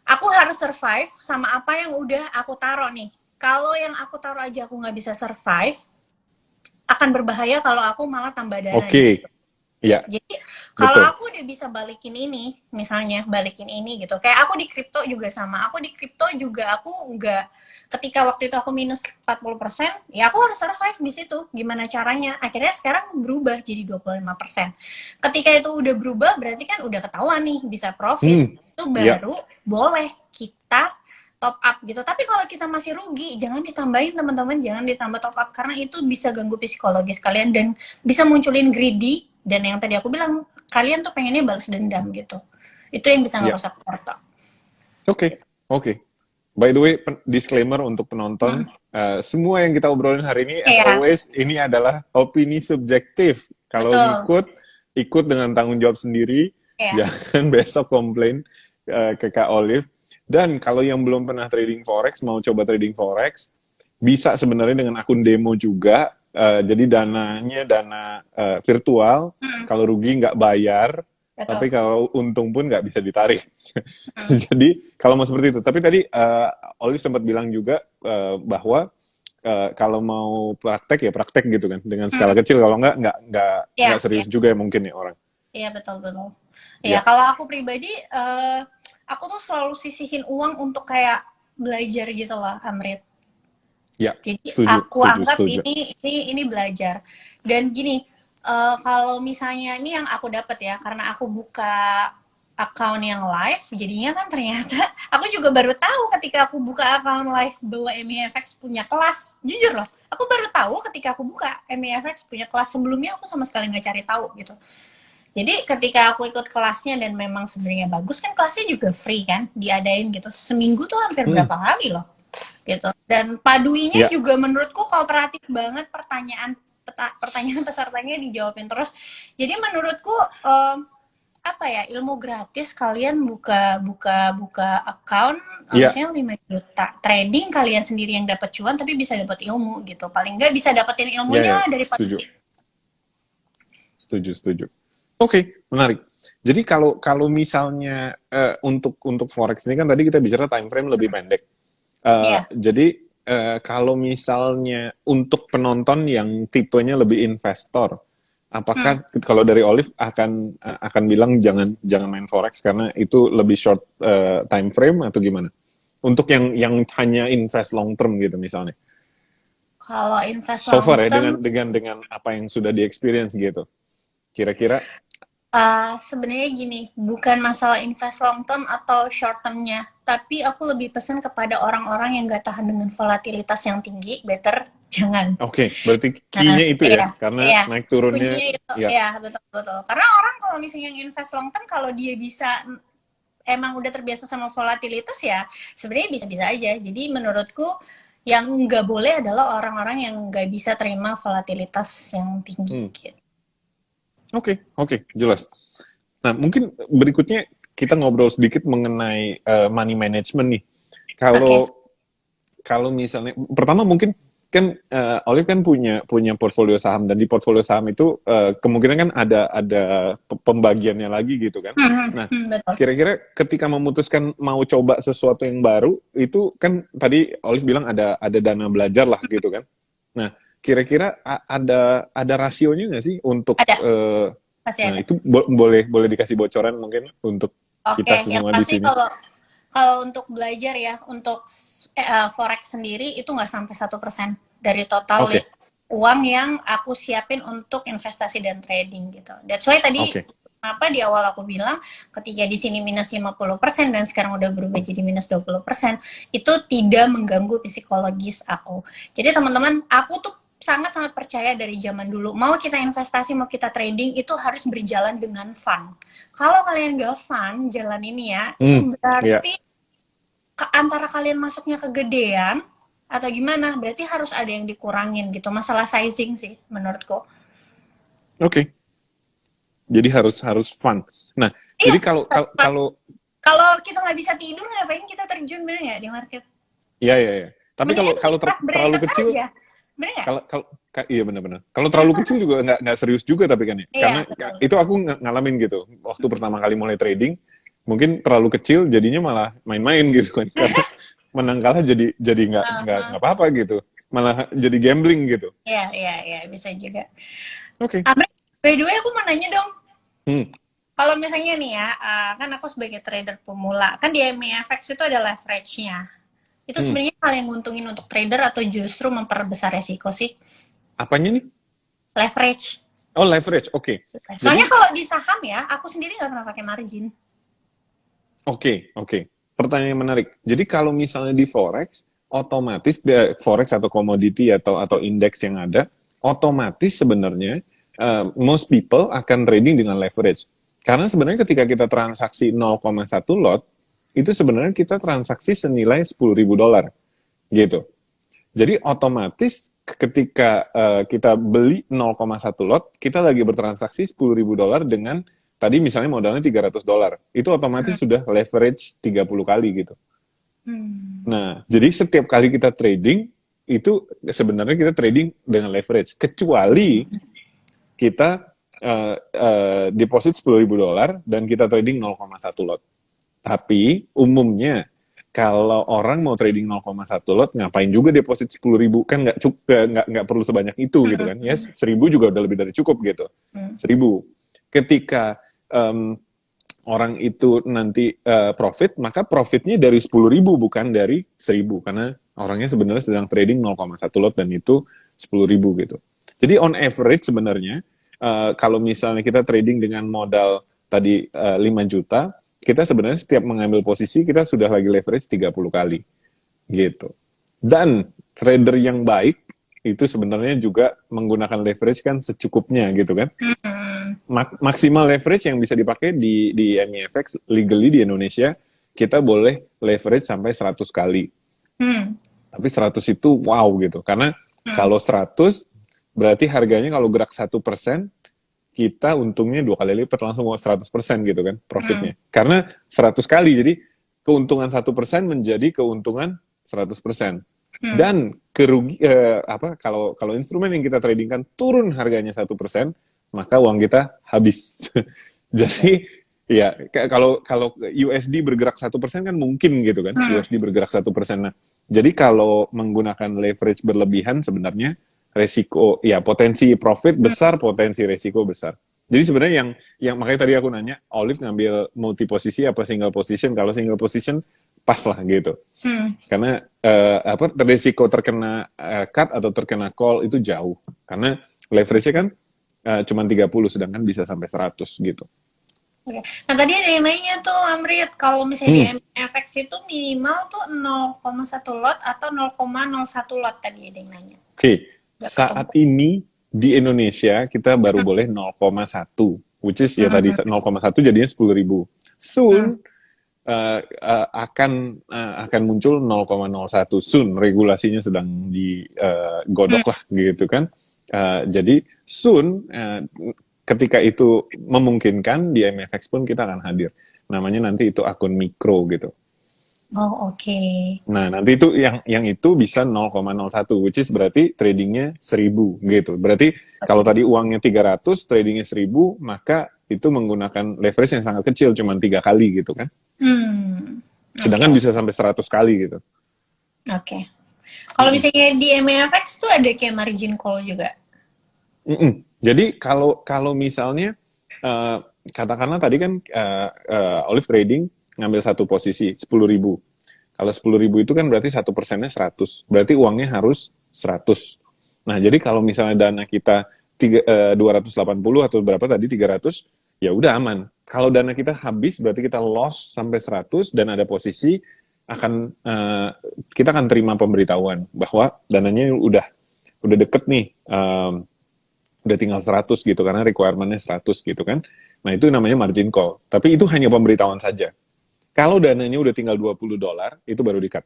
Aku harus survive sama apa yang udah aku taruh nih. Kalau yang aku taruh aja aku nggak bisa survive, akan berbahaya kalau aku malah tambah dana.
Oke. Iya.
Jadi kalau
Betul.
aku udah bisa balikin ini, misalnya balikin ini gitu. Kayak aku di kripto juga sama. Aku di kripto juga aku nggak, ketika waktu itu aku minus 40%, ya aku harus survive di situ. Gimana caranya? Akhirnya sekarang berubah jadi 25%. Ketika itu udah berubah, berarti kan udah ketahuan nih bisa profit. Itu baru boleh kita top up gitu. Tapi kalau kita masih rugi, jangan ditambahin teman-teman, jangan ditambah top up karena itu bisa ganggu psikologis kalian dan bisa munculin greedy. Dan yang tadi aku bilang, kalian tuh pengennya balas dendam gitu. Itu yang bisa ngerusak porto.
Oke. By the way, disclaimer untuk penonton, semua yang kita obrolin hari ini, as always, ini adalah opini subjektif. Kalau ikut dengan tanggung jawab sendiri, jangan besok komplain ke Kak Olive. Dan kalau yang belum pernah trading forex, mau coba trading forex, bisa sebenarnya dengan akun demo juga. Jadi dananya dana virtual, kalau rugi nggak bayar, tapi kalau untung pun nggak bisa ditarik. Jadi kalau mau seperti itu. Tapi tadi Olive sempat bilang juga bahwa kalau mau praktek gitu kan, dengan skala kecil. Kalau nggak serius juga ya mungkin ya orang.
Iya betul. Ya kalau aku pribadi, aku tuh selalu sisihin uang untuk kayak belajar gitu lah, Amrit.
Ya,
jadi aku anggap ini belajar. Dan gini, kalau misalnya ini yang aku dapat ya, karena aku buka account yang live, jadinya kan ternyata aku juga baru tahu ketika aku buka account live bahwa MEFX punya kelas. Jujur loh, aku baru tahu ketika aku buka MEFX punya kelas. Sebelumnya aku sama sekali nggak cari tahu gitu. Jadi ketika aku ikut kelasnya dan memang sebenarnya bagus kan, kelasnya juga free kan, diadain gitu. Seminggu tuh hampir berapa kali loh. Gitu. Dan paduinya juga menurutku kooperatif banget, pertanyaan pesertanya dijawabin terus. Jadi menurutku ilmu gratis, kalian buka account harusnya 5 juta. Trading kalian sendiri yang dapat cuan tapi bisa dapat ilmu gitu. Paling nggak bisa dapetin ilmunya dari
Setuju. Oke, menarik. Jadi kalau misalnya untuk forex ini kan tadi kita bicara time frame lebih pendek. Jadi kalau misalnya untuk penonton yang tipenya lebih investor, apakah kalau dari Olive akan bilang jangan main forex karena itu lebih short time frame atau gimana? Untuk yang hanya invest long term gitu misalnya.
Kalau invest
so far
long term,
ya dengan apa yang sudah di experience gitu. Kira-kira
sebenarnya gini, bukan masalah invest long term atau short termnya, tapi aku lebih pesan kepada orang-orang yang nggak tahan dengan volatilitas yang tinggi, better jangan.
Oke, berarti key-nya itu ya, karena naik turunnya.
Iya, betul. Karena orang kalau misalnya yang invest long term, kalau dia bisa emang udah terbiasa sama volatilitas ya, sebenarnya bisa-bisa aja. Jadi menurutku yang nggak boleh adalah orang-orang yang nggak bisa terima volatilitas yang tinggi. Gitu.
Oke, jelas. Nah, mungkin berikutnya kita ngobrol sedikit mengenai money management nih. Kalau misalnya, pertama mungkin kan Olive kan punya portfolio saham, dan di portfolio saham itu kemungkinan kan ada pembagiannya lagi gitu kan. Nah,
Betul.
kira-kira ketika memutuskan mau coba sesuatu yang baru, itu kan tadi Olive bilang ada dana belajar lah gitu kan. Nah, kira-kira ada rasionya nggak sih untuk
Ada, pasti
nah
ada.
itu boleh dikasih bocoran mungkin untuk kita
Oke, yang
semua di
pasti
sini.
kalau untuk belajar ya, untuk forex sendiri itu nggak sampai 1% dari total
Oke,
uang yang aku siapin untuk investasi dan trading gitu. That's why tadi
oke,
kenapa di awal aku bilang ketika di sini minus 50% dan sekarang udah berubah jadi minus 20%, itu tidak mengganggu psikologis aku. Jadi teman-teman, aku tuh sangat-sangat percaya dari zaman dulu, mau kita investasi, mau kita trading, itu harus berjalan dengan fun. Kalau kalian gak fun jalan ini ya, itu
ya,
berarti antara kalian masuknya kegedean atau gimana, berarti harus ada yang dikurangin gitu. Masalah sizing sih menurutku.
oke. Jadi harus fun. Nah,
Iya,
jadi kalau
kalau kita nggak bisa tidur, ngapain kita terjun, bener nggak, di market?
ya ya ya. Tapi kalau
Mendingan
kalau
kita
terlalu
branded
kecil,
aja, bener nggak?
kalau iya benar-benar. Kalau terlalu kecil juga nggak serius juga tapi kan ya.
Iya,
Karena
betul.
itu aku ngalamin gitu. Waktu pertama kali mulai trading, mungkin terlalu kecil jadinya malah main-main gitu kan. Karena menang kalah jadi nggak apa-apa gitu. Malah jadi gambling gitu.
Iya, iya, iya, bisa juga.
Oke.
Amri, by the way aku mau nanya dong.
Hmm.
Kalau misalnya nih ya, kan aku sebagai trader pemula, kan di MEFX itu ada leverage-nya. Itu
Hmm.
sebenarnya hal yang nguntungin untuk trader atau justru memperbesar resiko sih?
Apanya nih?
Leverage.
Oh, leverage. Oke.
Soalnya
Jadi
kalau di saham ya, aku sendiri nggak pernah pakai margin.
oke. Pertanyaan yang menarik. Jadi kalau misalnya di forex, otomatis forex atau komoditi atau indeks yang ada, otomatis sebenarnya most people akan trading dengan leverage. Karena sebenarnya ketika kita transaksi 0,1 lot, itu sebenarnya kita transaksi senilai $10.000 gitu. Jadi otomatis ketika kita beli 0,1 lot, kita lagi bertransaksi $10.000 dengan tadi misalnya modalnya $300. Itu otomatis sudah leverage 30 kali gitu. Nah, jadi setiap kali kita trading, itu sebenarnya kita trading dengan leverage. Kecuali kita deposit $10.000 dan kita trading 0,1 lot. Tapi umumnya kalau orang mau trading 0,1 lot, ngapain juga deposit 10.000? Kan nggak perlu sebanyak itu gitu kan. Ya, 1.000 juga udah lebih dari cukup gitu. 1.000. Ketika orang itu nanti profit, maka profitnya dari 10.000 bukan dari 1.000. Karena orangnya sebenarnya sedang trading 0,1 lot dan itu 10.000 gitu. Jadi on average sebenarnya, kalau misalnya kita trading dengan modal tadi 5 juta, kita sebenarnya setiap mengambil posisi kita sudah lagi leverage 30 kali gitu. Dan trader yang baik itu sebenarnya juga menggunakan leverage kan secukupnya gitu kan. Maksimal leverage yang bisa dipakai di MEFX legally di Indonesia, kita boleh leverage sampai 100 kali. Tapi 100 itu wow gitu. Karena kalau 100 berarti harganya kalau gerak 1%, kita untungnya 2 kali lipat, langsung 100% gitu kan profitnya. Karena 100 kali, jadi keuntungan 1% menjadi keuntungan 100%. Dan kalau instrumen yang kita tradingkan turun harganya 1%, maka uang kita habis. Jadi ya kalau USD bergerak 1% kan mungkin gitu kan, USD bergerak 1%. Nah, jadi kalau menggunakan leverage berlebihan sebenarnya resiko ya potensi profit besar, potensi resiko besar. Jadi sebenarnya yang makanya tadi aku nanya, Olive ngambil multi posisi apa single position? Kalau single position pas lah gitu. Karena resiko terkena cut atau terkena call itu jauh. Karena leverage-nya kan cuma 30, sedangkan bisa sampai 100 gitu.
Oke. Nah tadi ada yang nanya tuh, Amrit, kalau misalnya di MFX itu minimal tuh 0,1 lot atau 0,01 lot, tadi ada yang nanya.
Oke. Saat ini di Indonesia kita baru boleh 0,1, which is ya tadi 0,1 jadinya 10.000. Soon akan muncul 0,01 soon, regulasinya sedang digodok lah gitu kan. Jadi soon ketika itu memungkinkan di MFX pun kita akan hadir. Namanya nanti itu akun mikro gitu.
Oh, oke.
Nah, nanti itu yang itu bisa 0,01, which is berarti tradingnya 1.000 gitu. Berarti kalau
Oke.
tadi uangnya 300, tradingnya 1.000, maka itu menggunakan leverage yang sangat kecil, cuma 3 kali gitu kan.
Hmm.
Sedangkan
Oke.
bisa sampai 100 kali gitu.
Oke. Kalau
Mm-mm.
misalnya di MEFX tuh ada kayak margin call juga.
Mm-mm. Jadi kalau kalau misalnya eh, katakanlah tadi kan Olive Trading ngambil satu posisi 10.000. Kalau 10.000 itu kan berarti 1%-nya 100. Berarti uangnya harus 100. Nah, jadi kalau misalnya dana kita 280 atau berapa tadi 300, ya udah aman. Kalau dana kita habis berarti kita loss sampai 100 dan ada posisi akan kita akan terima pemberitahuan bahwa dananya udah deket nih, udah tinggal 100 gitu karena requirement-nya 100 gitu kan. Nah, itu namanya margin call. Tapi itu hanya pemberitahuan saja. Kalau dananya udah tinggal $20, itu baru di-cut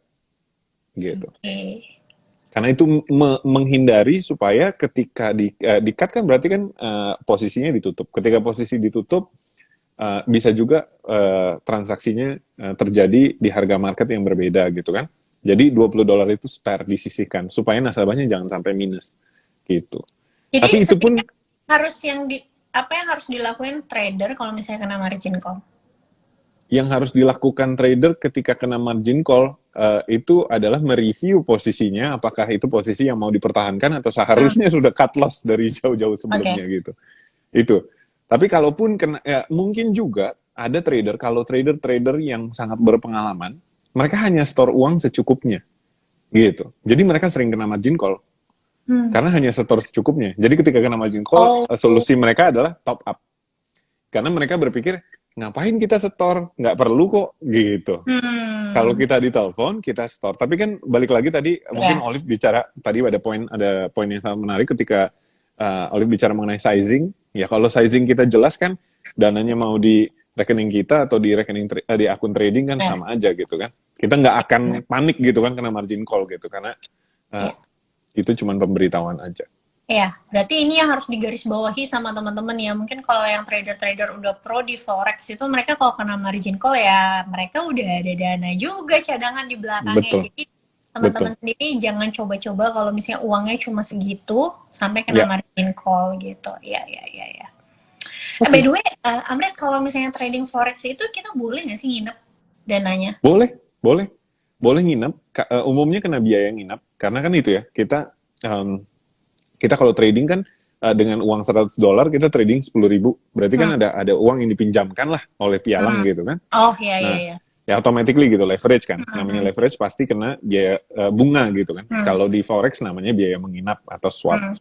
gitu.
Oke.
Karena itu menghindari supaya ketika di-cut kan berarti kan posisinya ditutup. Ketika posisi ditutup, bisa juga transaksinya terjadi di harga market yang berbeda gitu kan. Jadi $20 itu spare disisihkan supaya nasabahnya jangan sampai minus gitu.
Jadi
Tapi itu pun
sebenarnya harus yang di apa yang harus dilakuin trader kalau misalnya kena margin call?
yang harus dilakukan trader ketika kena margin call itu adalah mereview posisinya, apakah itu posisi yang mau dipertahankan atau
Hmm.
seharusnya sudah cut loss dari jauh-jauh
Oke.
sebelumnya gitu. Itu. Tapi kalaupun kena, ya, mungkin juga ada trader, kalau trader-trader yang sangat berpengalaman, mereka hanya store uang secukupnya gitu. Jadi mereka sering kena margin call
Hmm.
karena hanya store secukupnya. Jadi ketika kena margin call,
Oh.
solusi mereka adalah top up. Karena mereka berpikir, ngapain kita setor? Nggak perlu kok, gitu. Kalau
Hmm.
kita ditelepon, kita store. Tapi kan balik lagi tadi, mungkin
Ya.
Olive bicara, tadi ada poin yang sangat menarik ketika Olive bicara mengenai sizing. Ya kalau sizing kita jelas kan, dananya mau di rekening kita atau di di akun trading kan
Ya.
sama aja gitu kan. Kita nggak akan panik gitu kan kena margin call gitu, karena uh,
Ya.
itu cuma pemberitahuan aja.
Ya, berarti ini yang harus digarisbawahi sama teman-teman ya. Mungkin kalau yang trader-trader udah pro di forex itu mereka kalau kena margin call ya mereka udah ada dana juga cadangan di belakangnya.
Betul,
Jadi teman-teman
betul.
sendiri jangan coba-coba kalau misalnya uangnya cuma segitu sampai kena
Ya,
margin call gitu. Ya, ya, ya, ya.
oke.
By the way, Amret kalau misalnya trading forex itu kita boleh nggak sih nginep dananya?
Boleh, boleh. Boleh nginep, umumnya kena biaya nginep, karena kan itu ya, um, kita kalau trading kan dengan uang $100 kita trading 10.000, berarti
Hmm.
kan ada uang yang dipinjamkan lah oleh pialang
Hmm.
gitu kan.
Oh, ya, ya,
Nah,
ya.
ya automatically gitu leverage kan. Namanya
Hmm.
leverage pasti kena biaya bunga gitu kan.
Hmm.
Kalau di forex namanya biaya menginap atau swap.
Hmm.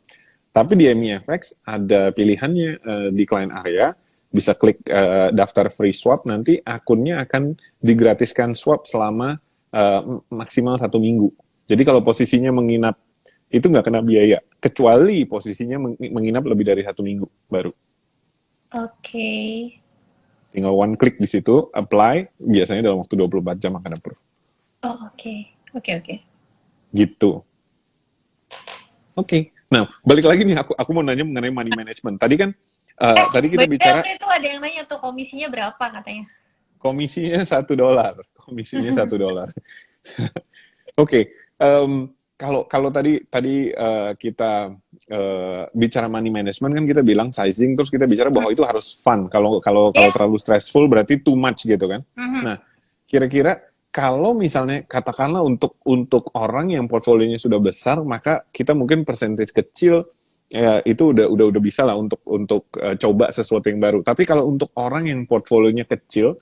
Tapi di MEFX ada pilihannya di client area, bisa klik daftar free swap, nanti akunnya akan digratiskan swap selama maksimal 1 minggu. Jadi kalau posisinya menginap itu nggak kena biaya, kecuali posisinya menginap lebih dari 1 minggu baru.
Oke.
Tinggal one klik di situ, apply, biasanya dalam waktu 24 jam akan approve.
Oh, oke. Oke, oke.
Gitu. Oke. Nah, balik lagi nih, aku mau nanya mengenai money management. Tadi kan, tadi kita
By the
bicara
way, itu ada yang nanya tuh komisinya berapa katanya.
komisinya $1. Komisinya $1. Oke, kalau kalau tadi kita bicara money management kan kita bilang sizing, terus kita bicara bahwa itu harus fun. Kalau kalau kalau
Iya.
terlalu stressful berarti too much gitu kan.
Mhm.
Nah, kira-kira kalau misalnya katakanlah untuk orang yang portfolionya sudah besar, maka kita mungkin persentage kecil ya, itu udah bisa lah untuk coba sesuatu yang baru. Tapi kalau untuk orang yang portfolionya kecil,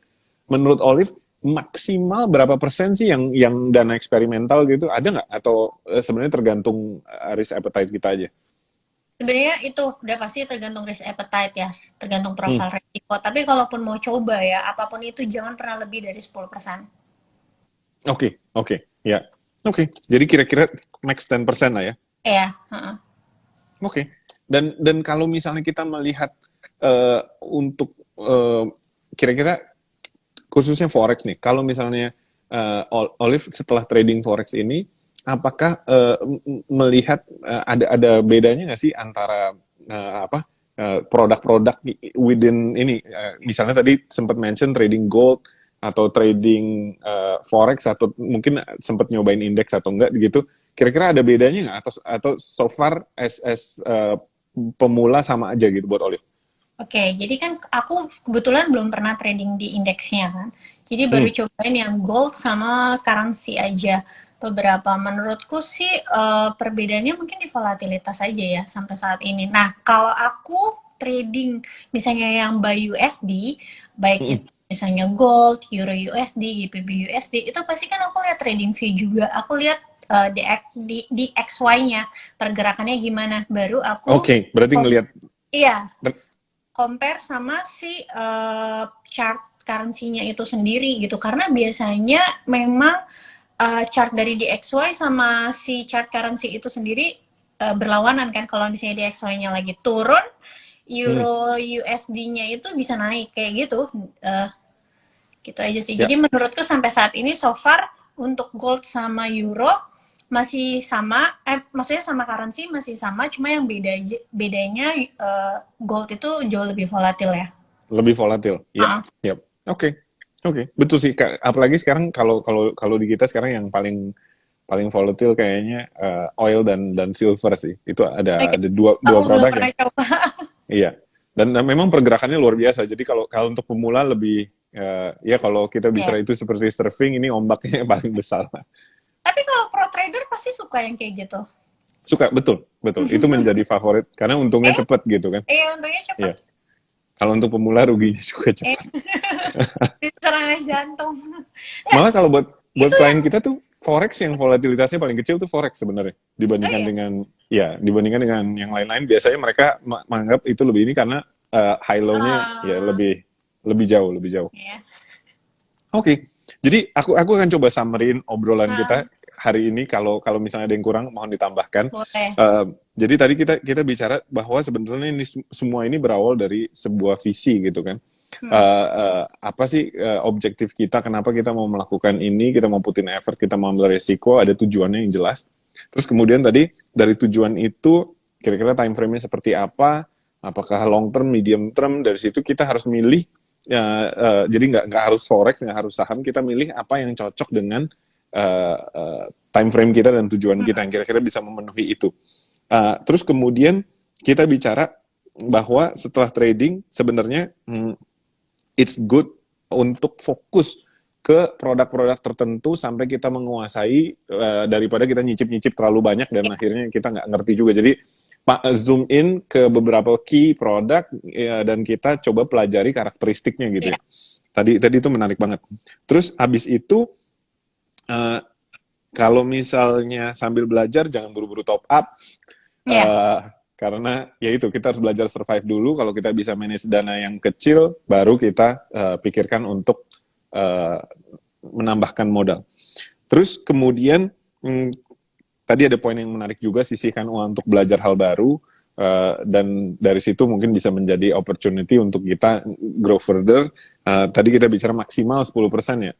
menurut Olive maksimal berapa persen sih yang dana eksperimental gitu, ada nggak, atau sebenarnya tergantung risk appetite kita aja?
Sebenarnya itu udah pasti tergantung risk appetite ya, tergantung
Hmm,
profil resiko. Tapi kalaupun mau coba ya, apapun itu jangan pernah lebih dari 10%.
oke, oke, ya, oke. Jadi kira-kira max 10% lah ya.
Iya, heeh.
Oke. Dan kalau misalnya kita melihat untuk kira-kira khususnya forex nih, kalau misalnya Olive setelah trading forex ini, apakah melihat ada bedanya nggak sih antara apa produk-produk within ini, misalnya tadi sempat mention trading gold, atau trading forex atau mungkin sempat nyobain indeks atau enggak gitu, kira-kira ada bedanya nggak atau so far as pemula sama aja gitu buat Olive?
Oke, jadi kan aku kebetulan belum pernah trading di indeksnya kan. Jadi baru
Hmm.
cobain yang gold sama currency aja. Beberapa menurutku sih perbedaannya mungkin di volatilitas aja ya sampai saat ini. Nah, kalau aku trading misalnya yang buy USD, baik
Hmm.
itu misalnya gold, euro USD, GBP USD, itu pasti kan aku lihat trading view juga. Aku lihat di XY-nya pergerakannya gimana. Baru aku
Oke, berarti ngelihat.
iya, compare sama si chart currency-nya itu sendiri gitu, karena biasanya memang chart dari DXY sama si chart currency itu sendiri berlawanan kan. Kalau misalnya DXY-nya lagi turun,
Hmm.
euro USD-nya itu bisa naik kayak gitu. Gitu aja sih.
Ya,
Jadi menurutku sampai saat ini so far untuk gold sama euro masih sama, maksudnya sama currency masih sama, cuma yang bedanya gold itu jauh lebih volatil ya.
lebih volatil. Ya,
Uh-uh.
ya. Oke. Oke, betul sih. Apalagi sekarang kalau kalau kalau di kita sekarang yang paling paling volatil kayaknya oil dan silver sih. Itu
Oke,
ada dua
aku
dua
belum
produk yang
pernah coba.
iya. Dan memang pergerakannya luar biasa. Jadi kalau kalau untuk pemula lebih ya kalau kita
Ya.
bisa itu seperti surfing ini ombaknya yang paling besar.
Tapi kalau pro trader pasti suka yang kayak gitu.
Suka, betul, betul. Itu menjadi favorit karena untungnya
Eh,
cepet gitu kan.
untungnya cepet.
Iya. Kalau untuk pemula ruginya juga
Eh,
cepet.
serangan jantung. Nggak,
Malah kalau buat
itu
klien
yang,
kita tuh forex yang volatilitasnya paling kecil tuh forex sebenarnya
oh
dibandingkan
ya,
dengan dibandingkan dengan yang lain-lain. Biasanya mereka menganggap itu lebih ini karena high low-nya ya
uh,
lebih lebih jauh, lebih jauh.
ya.
Oke. Jadi aku akan coba summaryin obrolan
Uh,
kita hari ini. Kalau kalau misalnya ada yang kurang mohon ditambahkan.
boleh.
Jadi tadi kita bicara bahwa sebenarnya ini semua ini berawal dari sebuah visi gitu kan.
Hmm.
Apa sih objektif kita, kenapa kita mau melakukan ini, kita mau putin effort, kita mau ambil resiko, ada tujuannya yang jelas. Terus kemudian tadi dari tujuan itu kira-kira time frame-nya seperti apa, apakah long term, medium term, dari situ kita harus milih. Jadi nggak harus forex, nggak harus saham, kita milih apa yang cocok dengan time frame kita dan tujuan kita yang kira-kira bisa memenuhi itu. Terus kemudian kita bicara bahwa setelah trading sebenarnya it's good untuk fokus ke produk-produk tertentu sampai kita menguasai daripada kita nyicip-nyicip terlalu banyak dan akhirnya kita nggak ngerti juga. Jadi zoom in ke beberapa key produk dan kita coba pelajari karakteristiknya gitu ya. Tadi itu menarik banget. Terus habis itu kalau misalnya sambil belajar jangan buru-buru top up.
Ya.
Karena ya itu kita harus belajar survive dulu. Kalau kita bisa manage dana yang kecil, baru kita pikirkan untuk menambahkan modal. Terus kemudian tadi ada poin yang menarik juga, sisihkan uang untuk belajar hal baru dan dari situ mungkin bisa menjadi opportunity untuk kita grow further. Tadi kita bicara maksimal 10% ya.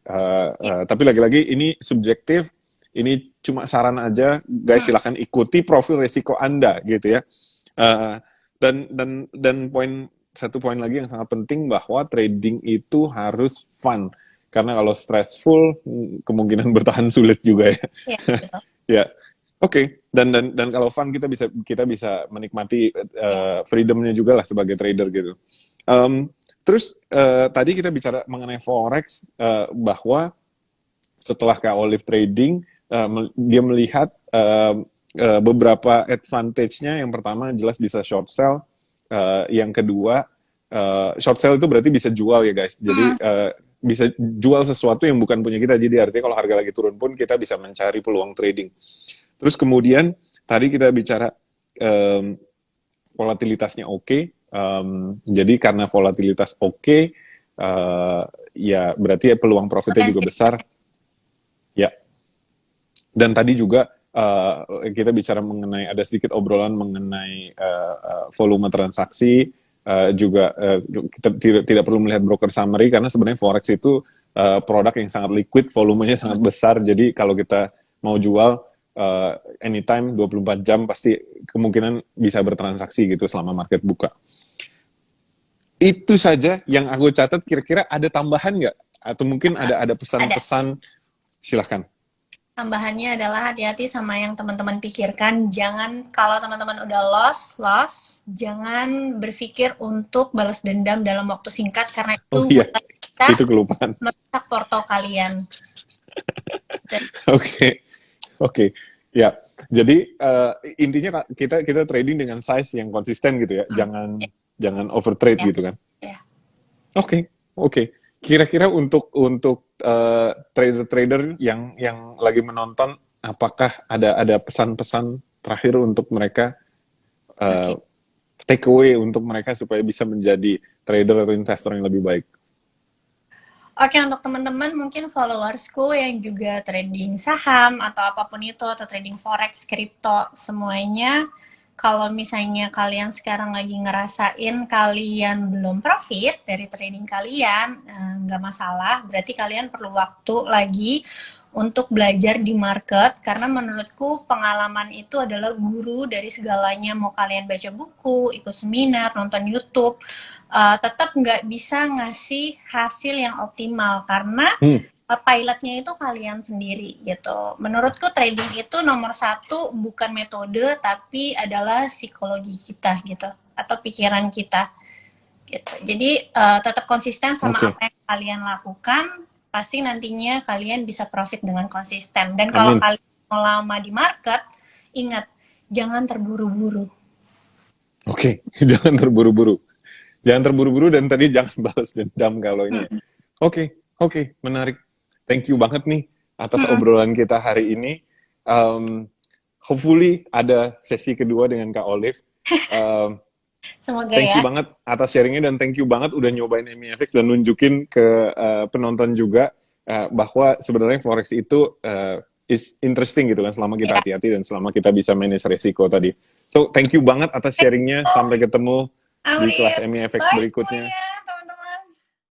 Tapi lagi-lagi ini subjektif. Ini cuma saran aja, guys. Silahkan ikuti profil resiko Anda gitu ya. Dan satu poin lagi yang sangat penting bahwa trading itu harus fun. Karena kalau stressful kemungkinan bertahan sulit juga ya.
Ya, betul.
Ya. Oke. Dan kalau fun kita bisa menikmati freedomnya juga lah sebagai trader gitu. Terus tadi kita bicara mengenai forex bahwa setelah Kak Olive trading dia melihat beberapa advantage-nya. Yang pertama jelas bisa short sell, yang kedua short sell itu berarti bisa jual ya guys, jadi bisa jual sesuatu yang bukan punya kita, jadi artinya kalau harga lagi turun pun kita bisa mencari peluang trading. Terus kemudian tadi kita bicara volatilitasnya oke. Jadi karena volatilitas oke, ya berarti ya peluang profitnya juga besar ya. Dan tadi juga kita bicara mengenai, ada sedikit obrolan mengenai volume transaksi, juga kita tidak perlu melihat broker summary karena sebenarnya forex itu produk yang sangat liquid, volumenya sangat besar. Jadi kalau kita mau jual anytime 24 jam pasti kemungkinan bisa bertransaksi gitu selama market buka. Itu saja yang aku catat. Kira-kira ada tambahan nggak? Atau mungkin ada pesan-pesan, silahkan.
Tambahannya adalah hati-hati sama yang teman-teman pikirkan. Jangan, kalau teman-teman udah lost, jangan berpikir untuk balas dendam dalam waktu singkat, karena itu
Oh iya, itu kelupaan.
merusak porto kalian.
Oke. Ya, jadi intinya kita trading dengan size yang konsisten gitu ya. Jangan overtrade gitu kan.
Ya.
Oke. Kira-kira untuk trader-trader yang lagi menonton, apakah ada pesan-pesan terakhir untuk mereka, take away untuk mereka supaya bisa menjadi trader atau investor yang lebih baik?
Oke, untuk teman-teman mungkin followersku yang juga trading saham atau apapun itu, atau trading forex, kripto, semuanya, kalau misalnya kalian sekarang lagi ngerasain kalian belum profit dari trading kalian, nggak masalah, berarti kalian perlu waktu lagi untuk belajar di market, karena menurutku pengalaman itu adalah guru dari segalanya. Mau kalian baca buku, ikut seminar, nonton YouTube, tetap nggak bisa ngasih hasil yang optimal, karena pilotnya itu kalian sendiri gitu. Menurutku trading itu nomor satu bukan metode, tapi adalah psikologi kita gitu, atau pikiran kita gitu. Jadi tetap konsisten sama apa yang kalian lakukan, pasti nantinya kalian bisa profit dengan konsisten. Dan kalau kalian mau lama di market, ingat, jangan terburu-buru.
Oke, jangan terburu-buru. Jangan terburu-buru, dan tadi jangan balas dendam kalau ini. Oke, menarik. Thank you banget nih atas obrolan kita hari ini. Hopefully ada sesi kedua dengan Kak Olive.
Semoga
thank you banget atas sharingnya, dan thank you banget udah nyobain MEFX dan nunjukin ke penonton juga bahwa sebenarnya forex itu is interesting gitu kan, selama kita hati-hati dan selama kita bisa manage resiko tadi. So thank you banget atas sharingnya. Sampai ketemu di kelas MEFX berikutnya.